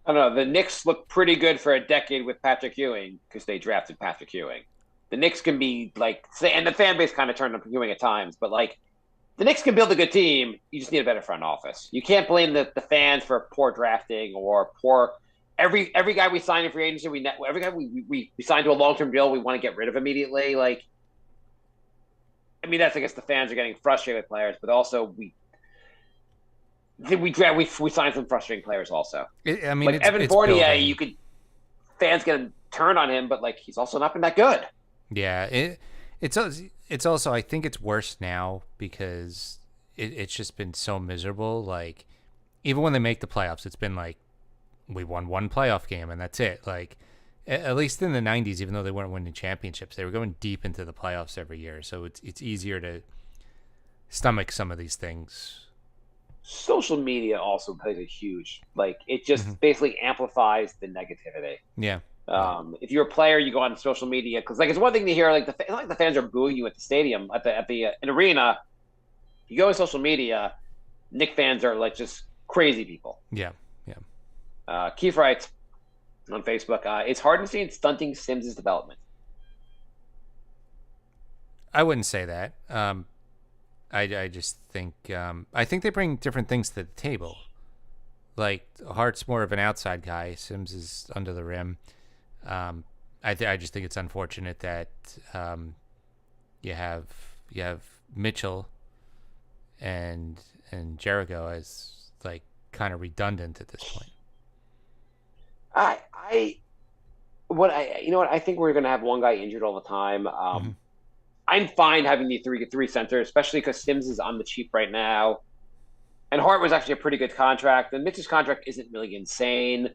I don't know. The Knicks looked pretty good for a decade with Patrick Ewing because they drafted Patrick Ewing. The Knicks can be and the fan base kind of turned up viewing at times, but the Knicks can build a good team. You just need a better front office. You can't blame the fans for poor drafting or poor. Every guy we sign in free agency, every guy we sign to a long-term deal, we want to get rid of immediately. That's I guess the fans are getting frustrated with players, but also we signed some frustrating players also. Evan Fournier, fans get turned on him, but he's also not been that good. Yeah, it's also I think it's worse now because it's just been so miserable. Even when they make the playoffs, it's been we won one playoff game and that's it. At least in the 90s, even though they weren't winning championships, they were going deep into the playoffs every year. So it's easier to stomach some of these things. Social media also plays a huge it just basically amplifies the negativity. Yeah. If you're a player, you go on social media because it's one thing to hear the fans are booing you at the stadium at the an arena. You go on social media, Knicks fans are just crazy people. Yeah. Keith writes on Facebook, it's hard to see it stunting Sims' development. I wouldn't say that. I just think I think they bring different things to the table. Hart's more of an outside guy. Sims is under the rim. I just think it's unfortunate that you have Mitchell and Jericho as kind of redundant at this point. I think we're gonna have one guy injured all the time. I'm fine having the three centers, especially because Sims is on the cheap right now, and Hart was actually a pretty good contract. And Mitch's contract isn't really insane.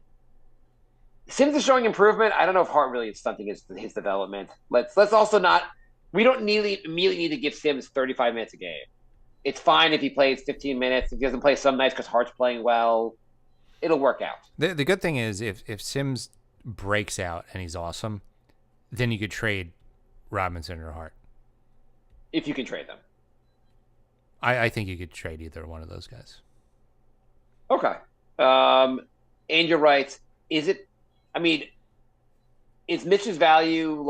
Sims is showing improvement. I don't know if Hart really is stunting his development. Let's also not. We don't immediately need to give Sims 35 minutes a game. It's fine if he plays 15 minutes. If he doesn't play some nights because Hart's playing well, it'll work out. The good thing is if Sims breaks out and he's awesome, then you could trade Robinson or Hart. If you can trade them. I think you could trade either one of those guys. Okay. Angel writes, is Mitch's value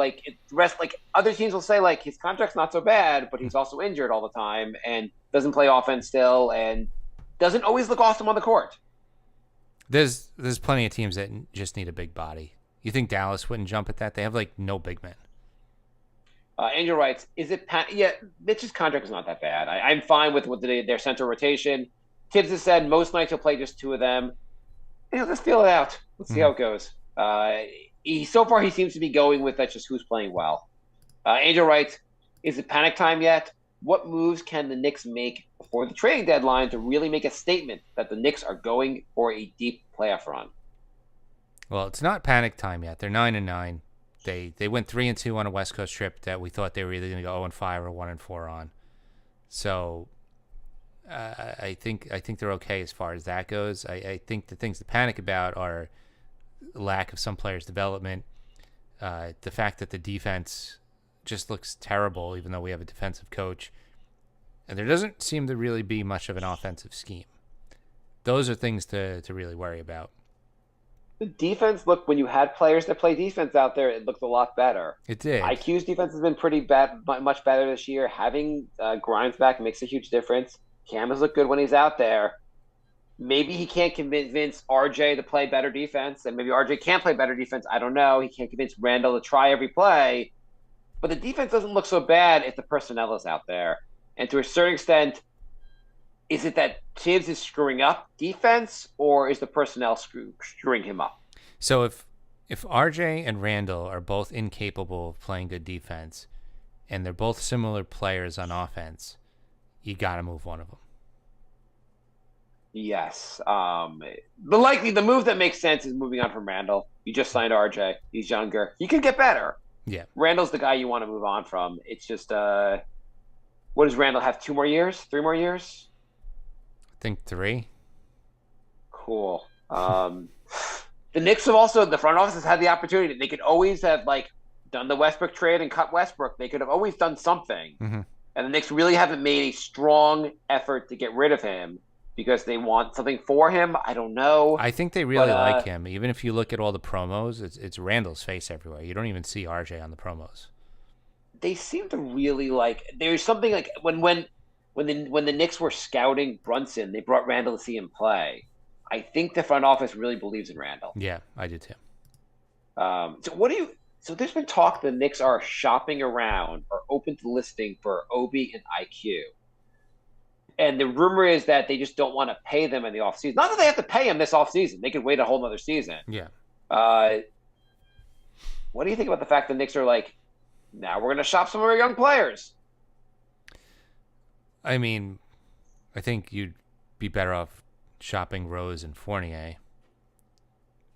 other teams will say his contract's not so bad, but he's also injured all the time and doesn't play offense still and doesn't always look awesome on the court. There's plenty of teams that just need a big body. You think Dallas wouldn't jump at that? They have no big men. Angel writes, Mitch's contract is not that bad. I'm fine with their center rotation. Tibbs has said most nights he'll play just two of them. Let's feel it out. Let's see how it goes. So far he seems to be going with that's just who's playing well. Angel writes, is it panic time yet? What moves can the Knicks make before the trading deadline to really make a statement that the Knicks are going for a deep playoff run? Well, it's not panic time yet. They're 9-9. They went 3-2 on a West Coast trip that we thought they were either going to go 0-5 or 1-4 on. So I think they're okay as far as that goes. I think the things to panic about are lack of some players' development, the fact that the defense just looks terrible, even though we have a defensive coach, and there doesn't seem to really be much of an offensive scheme. Those are things to really worry about. The defense, when you had players that play defense out there, it looked a lot better. It did. IQ's defense has been pretty bad, much better this year. Having Grimes back makes a huge difference. Cam has looked good when he's out there. Maybe he can't convince RJ to play better defense, and maybe RJ can't play better defense. I don't know. He can't convince Randall to try every play. But the defense doesn't look so bad if the personnel is out there. And to a certain extent, is it that Tibbs is screwing up defense, or is the personnel screwing him up? So if RJ and Randall are both incapable of playing good defense, and they're both similar players on offense, you got to move one of them. Yes. The move that makes sense is moving on from Randall. You just signed RJ. He's younger. He can get better. Yeah. Randall's the guy you want to move on from. It's just, what does Randall have? 2 more years? 3 more years? I think 3. Cool. The Knicks have also, the front office has had the opportunity. They could always have done the Westbrook trade and cut Westbrook. They could have always done something. Mm-hmm. And the Knicks really haven't made a strong effort to get rid of him because they want something for him. I don't know. I think they really like him. Even if you look at all the promos, it's Randall's face everywhere. You don't even see RJ on the promos. they seem to really like. There's something like when the Knicks were scouting Brunson, they brought Randall to see him play. I think the front office really believes in Randall. Yeah, I do too. So there's been talk the Knicks are shopping around or open to listing for Obi and IQ. And the rumor is that they just don't want to pay them in the offseason. Not that they have to pay him this offseason. They could wait a whole nother season. Yeah. What do you think about the fact the Knicks are like, now we're going to shop some of our young players? I mean, I think you'd be better off shopping Rose and Fournier.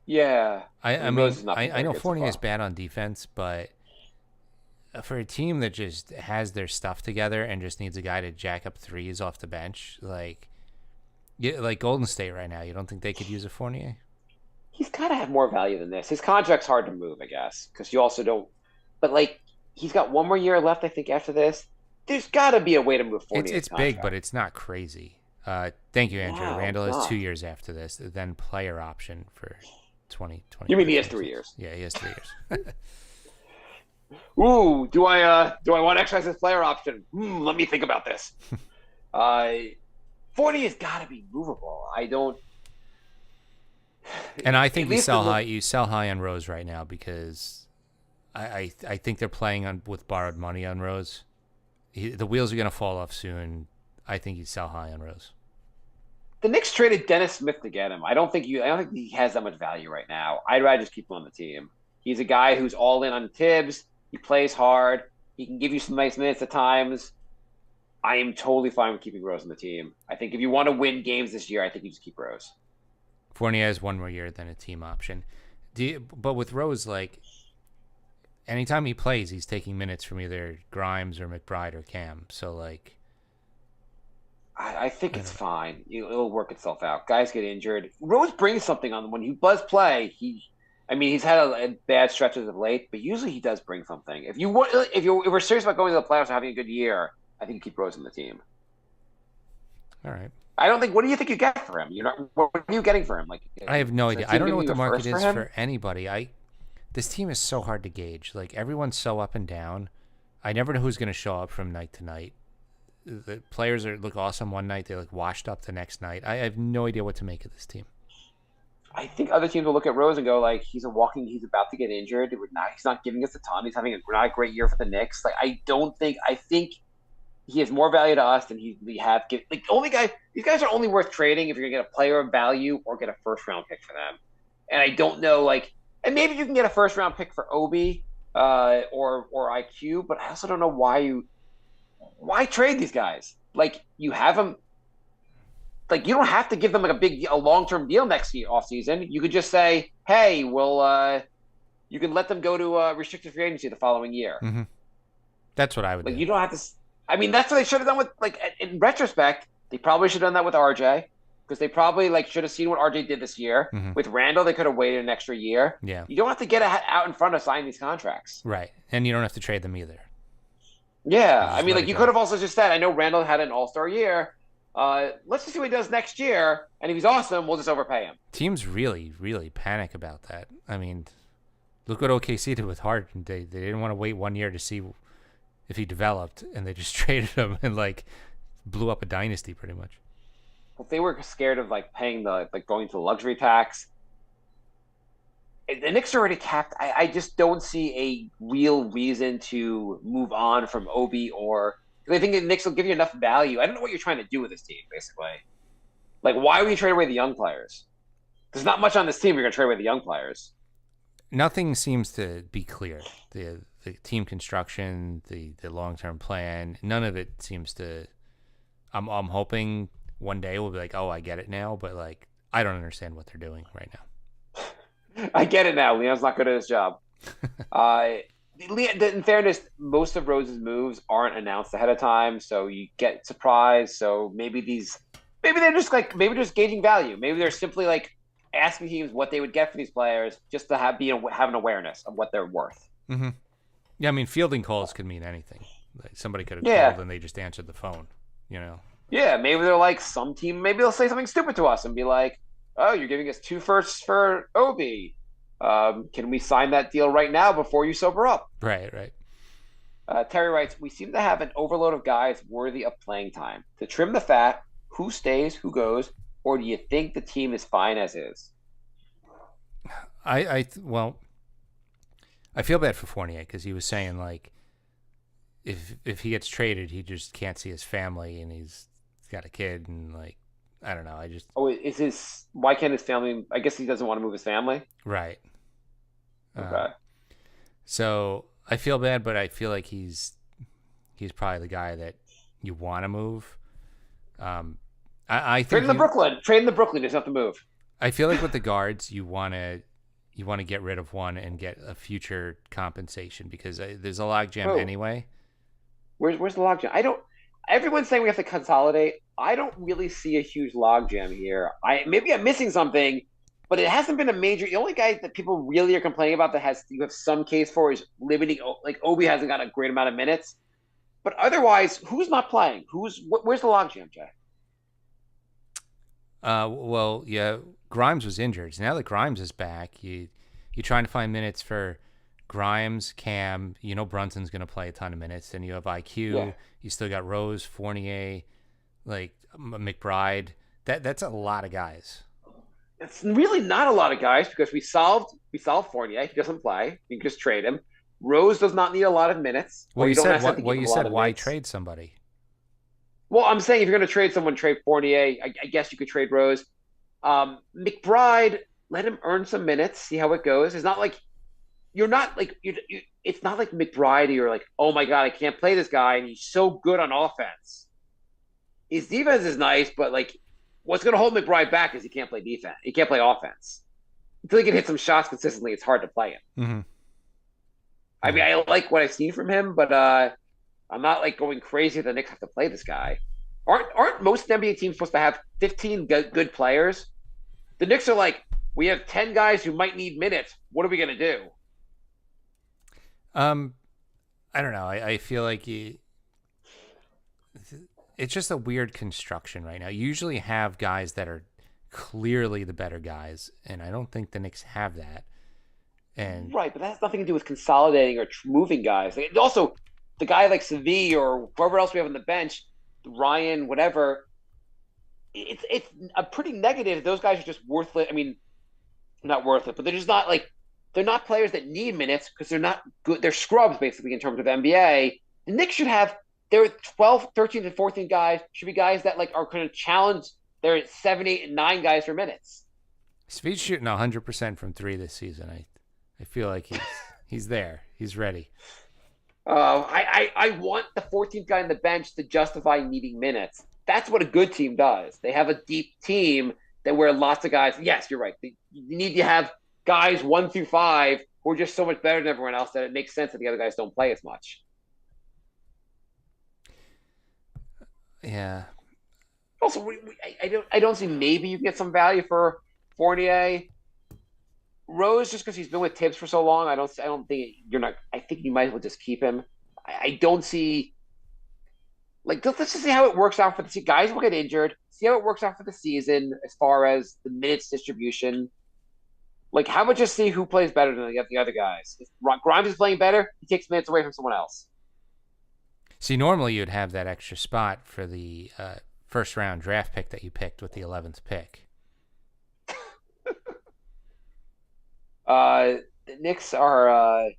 Yeah. I know Fournier's bad on defense, but for a team that just has their stuff together and just needs a guy to jack up threes off the bench, like Golden State right now, you don't think they could use a Fournier? He's got to have more value than this. His contract's hard to move, I guess, because you also don't. But he's got one more year left, I think, after this. There's got to be a way to move Fournier. It's big, but it's not crazy. Thank you, Andrew. Wow, Randall has God. 2 years after this, then player option for 2020. You mean he has 3 years? Yeah, he has 3 years. Ooh, do I want to exercise this player option? Let me think about this. 40 has got to be movable. I don't. And I think At you least sell the- high. You sell high on Rose right now because I think they're playing with borrowed money on Rose. The wheels are going to fall off soon. I think you sell high on Rose. The Knicks traded Dennis Smith to get him. I don't think he has that much value right now. I'd rather just keep him on the team. He's a guy who's all in on Tibbs. He plays hard. He can give you some nice minutes at times. I am totally fine with keeping Rose on the team. I think if you want to win games this year, I think you just keep Rose. Fournier has 1 more year than a team option. But with Rose, anytime he plays, he's taking minutes from either Grimes or McBride or Cam. So, I think it's fine. It'll work itself out. Guys get injured. Rose brings something on them. When he does play, he's had a bad stretches of late, but usually he does bring something. If we're serious about going to the playoffs and having a good year, I think you keep Rose on the team. all right. I don't think. What do you think you get for him? What are you getting for him? I have no idea. I don't know what the market is him? for anybody. This team is so hard to gauge. Everyone's so up and down. I never know who's going to show up from night to night. The players look awesome one night. They look washed up the next night. I have no idea what to make of this team. I think other teams will look at Rose and go he's he's about to get injured. He's not giving us a ton. He's having not a great year for the Knicks. I think he has more value to us than we have. These guys are only worth trading if you're going to get a player of value or get a first round pick for them. And I don't know, and maybe you can get a first round pick for Obi or IQ, but I also don't know why trade these guys. You have them. You don't have to give them a long-term deal next year off season. You could just say, hey, you can let them go to restricted free agency the following year. Mm-hmm. That's what I would do. You don't have to. That's what they should have done with. In retrospect, they probably should have done that with RJ because they probably should have seen what RJ did this year. Mm-hmm. With Randall, they could have waited an extra year. Yeah. You don't have to get out in front of signing these contracts. Right, and you don't have to trade them either. Yeah, you go. could have also just said, I know Randall had an all-star year. Let's just see what he does next year, and if he's awesome, we'll just overpay him. Teams really, really panic about that. Look what OKC did with Harden. They didn't want to wait 1 year to see if he developed, and they just traded him and blew up a dynasty pretty much. If they were scared of paying going to the luxury tax, the Knicks are already capped. I just don't see a real reason to move on from Obi I think the Knicks will give you enough value. I don't know what you're trying to do with this team, basically. Why would you trade away the young players? There's not much on this team. You're going to trade away the young players. Nothing seems to be clear. The team construction, the long-term plan, none of it seems to. I'm hoping one day we'll be oh, I get it now, but I don't understand what they're doing right now. I get it now. Leon's not good at his job. In fairness, most of Rose's moves aren't announced ahead of time, so you get surprised. So maybe they're just gauging value. Maybe they're simply asking teams what they would get for these players just to have an awareness of what they're worth. Mm-hmm. Yeah, fielding calls could mean anything. Somebody could have called and they just answered the phone. Yeah, maybe they're some team. Maybe they'll say something stupid to us and be like, "Oh, you're giving us 2 firsts for Obi. Can we sign that deal right now before you sober up?" Right. Terry writes, we seem to have an overload of guys worthy of playing time. To trim the fat, who stays, who goes, or do you think the team is fine as is? Well, I feel bad for Fournier because he was saying like if he gets traded, he just can't see his family and he's got a kid and like I don't know. Why can't his family? I guess he doesn't want to move his family. Right. Okay. So I feel bad, but I feel like he's probably the guy that you want to move. I think Trade in the Brooklyn is not the move. I feel like with the guards, you want to get rid of one and get a future compensation because there's a logjam anyway. Where's the logjam? Everyone's saying we have to consolidate. I don't really see a huge logjam here. Maybe I'm missing something, but it hasn't been a major. The only guy that people really are complaining about that you have some case for is limiting. Like Obi hasn't got a great amount of minutes, but otherwise, who's not playing? Where's the logjam, Jay? Well, yeah, Grimes was injured. So now that Grimes is back, you're trying to find minutes for Grimes, Cam. You know Brunson's going to play a ton of minutes. Then you have IQ. Yeah. You still got Rose, Fournier, like McBride. That's a lot of guys. It's really not a lot of guys because we solved Fournier. He doesn't play. You can just trade him. Rose does not need a lot of minutes. Well, you said why trade somebody? Well, I'm saying if you're going to trade someone, trade Fournier. I guess you could trade Rose. McBride, let him earn some minutes, see how it goes. It's not like you're not like it's not like McBride. You're like, oh my god, I can't play this guy, and he's so good on offense. His defense is nice, but like, what's going to hold McBride back is he can't play defense. He can't play offense. Until he can hit some shots consistently, it's hard to play him. Mm-hmm. I mean, I like what I've seen from him, but I'm not like going crazy that the Knicks have to play this guy. Aren't most NBA teams supposed to have 15 good players? The Knicks are like, we have 10 guys who might need minutes. What are we going to do? I don't know. I feel like it's just a weird construction right now. You usually have guys that are clearly the better guys, and I don't think the Knicks have that. And right, but that has nothing to do with consolidating or moving guys. Like, also, the guy like Savi or whoever else we have on the bench, Ryan, whatever, it's a pretty negative. Those guys are just worthless. I mean, not worthless, but they're just not like they're not players that need minutes because they're not good. They're scrubs basically in terms of NBA. The Knicks should have their 12, 13, and 14 guys should be guys that like are going to challenge their 7, 8, and 9 guys for minutes. Savi's shooting 100% from 3 this season. I feel like he's there. He's ready. I want the 14th guy on the bench to justify needing minutes. That's what a good team does. They have a deep team that where lots of guys. Yes, you're right. You need to have guys 1 through 5 who are just so much better than everyone else that it makes sense that the other guys don't play as much. Yeah. Also, I don't see maybe you can get some value for Fournier. Rose, just because he's been with Tibbs for so long, I don't think you're not. I think you might as well just keep him. I don't see. Like, let's just see how it works out for the season. Guys will get injured. See how it works out for the season as far as the minutes distribution. Like, how about just see who plays better than the other guys? If Grimes is playing better, he takes minutes away from someone else. See, normally you'd have that extra spot for the first round draft pick that you picked with the 11th pick. The Knicks are,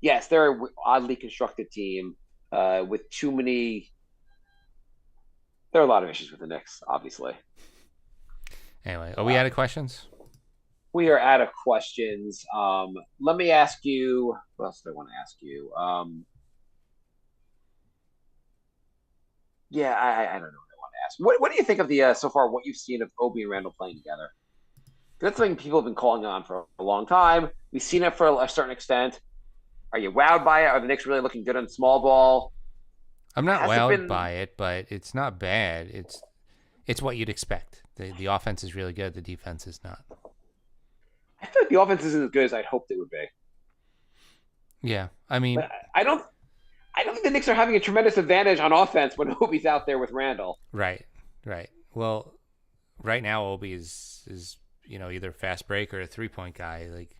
yes, they're an oddly constructed team with too many. There are a lot of issues with the Knicks, obviously. Anyway, are we out of questions? We are out of questions. Let me ask you. What else do I want to ask you? Yeah, I don't know what I want to ask. What do you think of the so far? What you've seen of Obi and Randall playing together? That's something people have been calling on for a long time. We've seen it for a certain extent. Are you wowed by it? Are the Knicks really looking good on small ball? I'm not wowed by it, but it's not bad. It's what you'd expect. The offense is really good. The defense is not. I feel like the offense isn't as good as I'd hoped it would be. Yeah, I mean, but I don't think the Knicks are having a tremendous advantage on offense when Obi's out there with Randall. Right. Well, right now Obi is either a fast break or a 3-point guy. Like,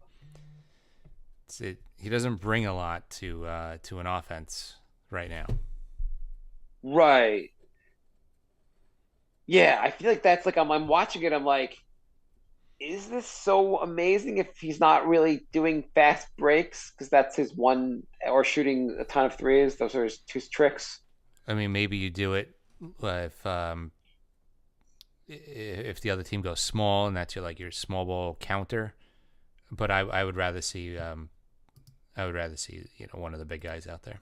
he doesn't bring a lot to an offense right now. Right. Yeah, I feel like that's like I'm watching it. I'm like, is this so amazing if he's not really doing fast breaks because that's his one, or shooting a ton of threes? Those are his two tricks. I mean, maybe you do it if the other team goes small and that's your small ball counter. But I would rather see one of the big guys out there.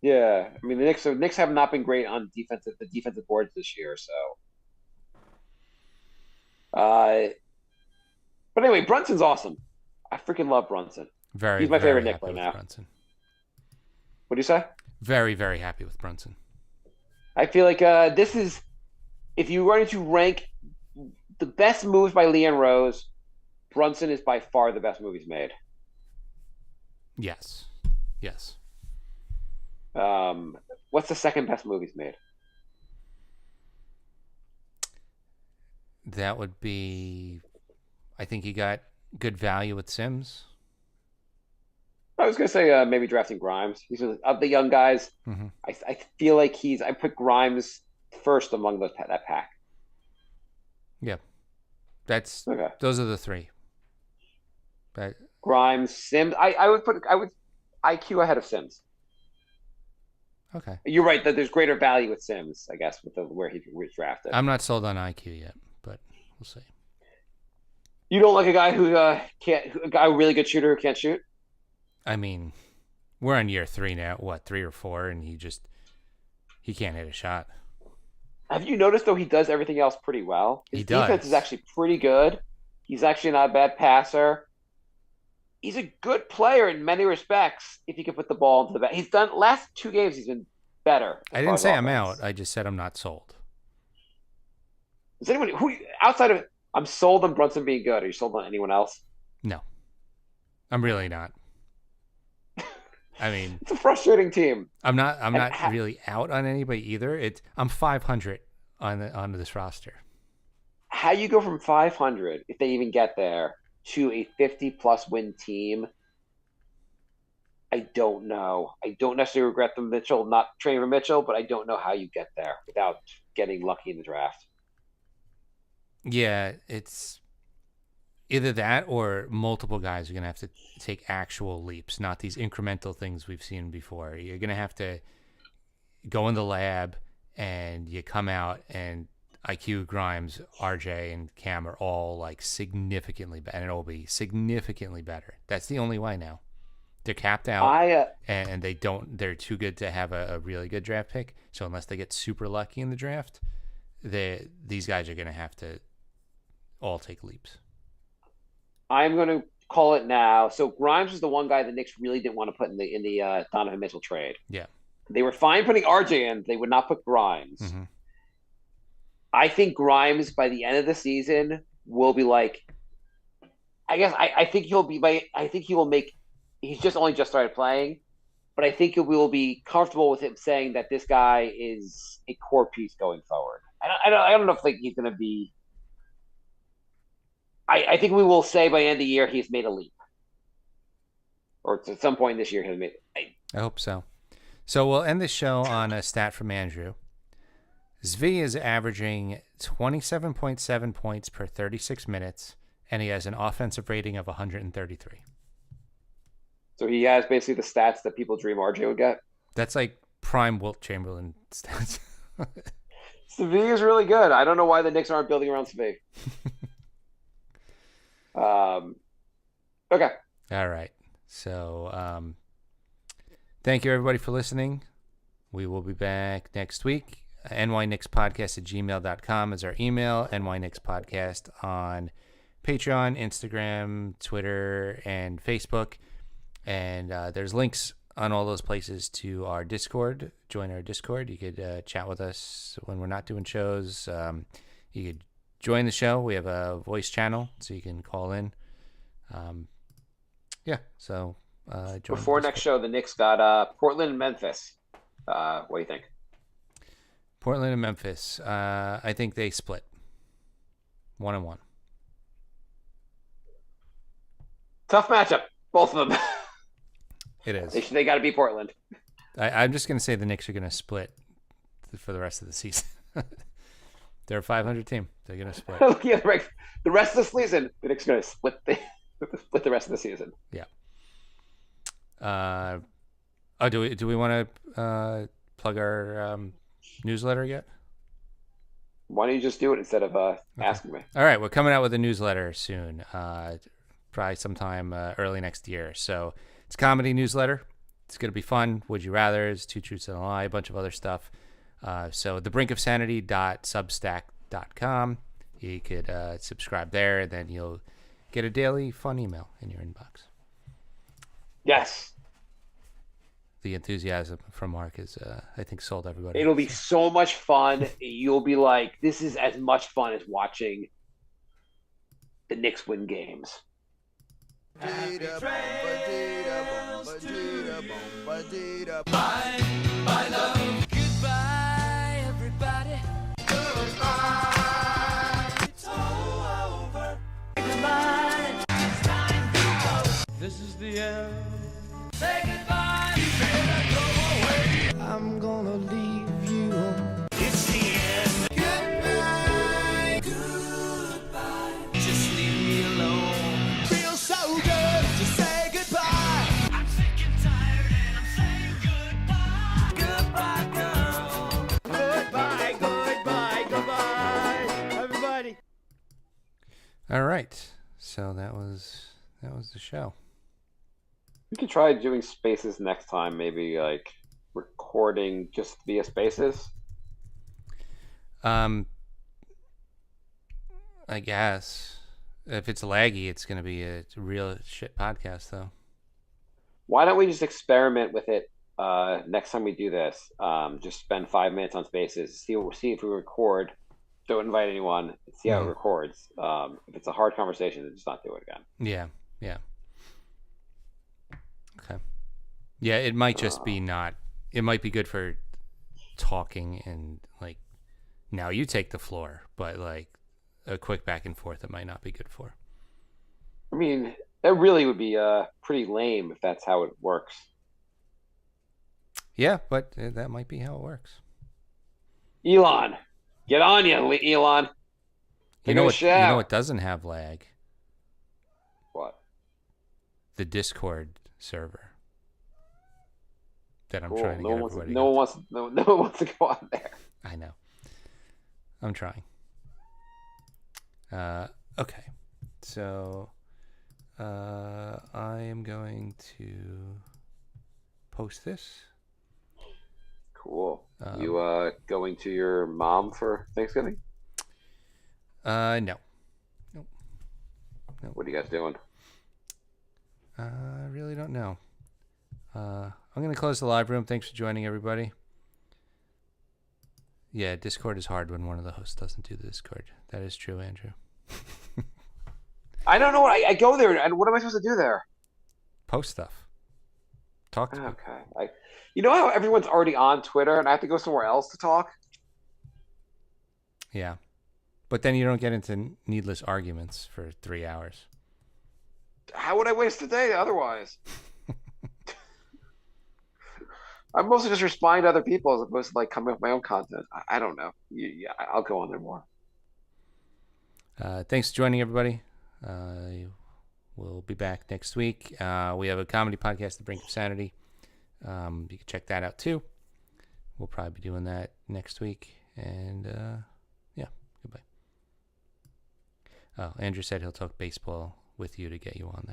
Yeah, I mean the Knicks have not been great on the defensive boards this year. So, but anyway, Brunson's awesome. I freaking love Brunson. Very, he's my very favorite Knick happy right with now. Brunson. What do you say? Very, very happy with Brunson. I feel like this is, if you were going to rank the best moves by Leon Rose, Brunson is by far the best move he's made. Yes. Yes. What's the second best move he's made? That would be, I think he got good value with Sims. I was gonna say maybe drafting Grimes. He's of the young guys. Mm-hmm. I feel like I put Grimes first among that pack. Yeah, Okay. Those are the three. But Grimes, Sims. I would IQ ahead of Sims. okay, You're right that there's greater value with Sims, I guess, with where he was drafted. I'm not sold on IQ yet, but we'll see. You don't like a guy who a really good shooter who can't shoot? I mean, we're on year 3 now. What, 3 or 4, and he can't hit a shot. Have you noticed though he does everything else pretty well? His defense is actually pretty good. He's actually not a bad passer. He's a good player in many respects if he can put the ball into the back. He's done last 2 games. He's been better. I didn't say I'm out. I just said I'm not sold. Is anyone who outside of I'm sold on Brunson being good? Are you sold on anyone else? No, I'm really not. I mean, it's a frustrating team. I'm not really out on anybody either. I'm 500 on this roster. How you go from 500 if they even get there to a 50+ win team? I don't know. I don't necessarily regret the Mitchell not trading for Mitchell, but I don't know how you get there without getting lucky in the draft. Yeah, it's either that or multiple guys are going to have to take actual leaps, not these incremental things we've seen before. You're going to have to go in the lab and you come out and IQ, Grimes, RJ, and Cam are all like significantly better, and it'll be significantly better. That's the only way now. They're capped out, and they're too good to have a really good draft pick. So unless they get super lucky in the draft, these guys are going to have to all take leaps. I'm going to call it now. So Grimes was the one guy the Knicks really didn't want to put in the Donovan Mitchell trade. Yeah, they were fine putting RJ in. They would not put Grimes. Mm-hmm. I think Grimes by the end of the season will be like. I think he'll be. I think he will make. He's just started playing, but I think we will be comfortable with him saying that this guy is a core piece going forward. I don't know if he's going to be. I think we will say by the end of the year he's made a leap, or at some point this year he'll made. I hope so. So we'll end the show on a stat from Andrew. Zvi is averaging 27.7 points per 36 minutes, and he has an offensive rating of 133. So he has basically the stats that people dream RJ would get. That's like prime Wilt Chamberlain stats. Zvi is really good. I don't know why the Knicks aren't building around Zvi. Okay. All right. So thank you, everybody, for listening. We will be back next week. nyknickspodcast@gmail.com is our email. nyknickspodcast on Patreon, Instagram, Twitter, and Facebook. And there's links on all those places to our Discord. Join our Discord. You could chat with us when we're not doing shows. You could join the show. We have a voice channel, so you can call in. So before next show, the Knicks got Portland and Memphis. What do you think? Portland and Memphis. I think they split 1-1. Tough matchup. Both of them. It is. They got to beat Portland. I'm just going to say the Knicks are going to split for the rest of the season. They're a 500 team. They're going to split. Yeah, the rest of the season, the Knicks are going to split the rest of the season. Yeah. Do we want to plug our newsletter yet? Why don't you just do it instead of asking me? All right, we're coming out with a newsletter soon, probably sometime early next year. So it's a comedy newsletter. It's going to be fun. Would you rather's, Two Truths and a Lie, a bunch of other stuff. So thebrinkofsanity.substack.com. You could subscribe there, and then you'll get a daily fun email in your inbox. Yes. The enthusiasm from Mark is, I think, sold everybody. It'll be so much fun. You'll be like, this is as much fun as watching the Knicks win games. My love. Goodbye, everybody. Goodbye. It's all over. Goodbye. It's time to go. This is the end. Say goodbye. You better go away. I'm gonna leave you. It's the end. Goodbye. Goodbye. Just leave me alone. Feels so good to say goodbye. I'm sick and tired and I'm saying goodbye. Goodbye, girl. Goodbye, goodbye, goodbye, everybody. All right. So that was the show. We could try doing spaces next time, maybe like recording just via spaces. I guess if it's laggy, it's going to be a real shit podcast, though. Why don't we just experiment with it next time we do this? Just spend 5 minutes on spaces, see if we record. Don't invite anyone. See how it records. If it's a hard conversation, then just not do it again. Yeah. Okay. Yeah, it might just be not. It might be good for talking and like. Now you take the floor, but like a quick back and forth, it might not be good for. I mean, that really would be pretty lame if that's how it works. Yeah, but that might be how it works. Elon, get on you, Elon. You know what doesn't have lag? What? The Discord server that I'm trying to get everybody. No one wants to go on there. I know. I'm trying. Okay. So I am going to post this. Cool. You going to your mom for Thanksgiving? No. What are you guys doing? I really don't know. I'm going to close the live room. Thanks for joining, everybody. Yeah, Discord is hard when one of the hosts doesn't do the Discord. That is true, Andrew. I don't know. I go there, and what am I supposed to do there? Post stuff. Talk to people. Okay. You know how everyone's already on Twitter, and I have to go somewhere else to talk? Yeah. But then you don't get into needless arguments for 3 hours. How would I waste a day otherwise? I'm mostly just responding to other people as opposed to like coming up with my own content. I don't know. Yeah, I'll go on there more. Thanks for joining, everybody. We'll be back next week. We have a comedy podcast, The Brink of Sanity. You can check that out too. We'll probably be doing that next week. And yeah, goodbye. Oh, Andrew said he'll talk baseball with you to get you on there.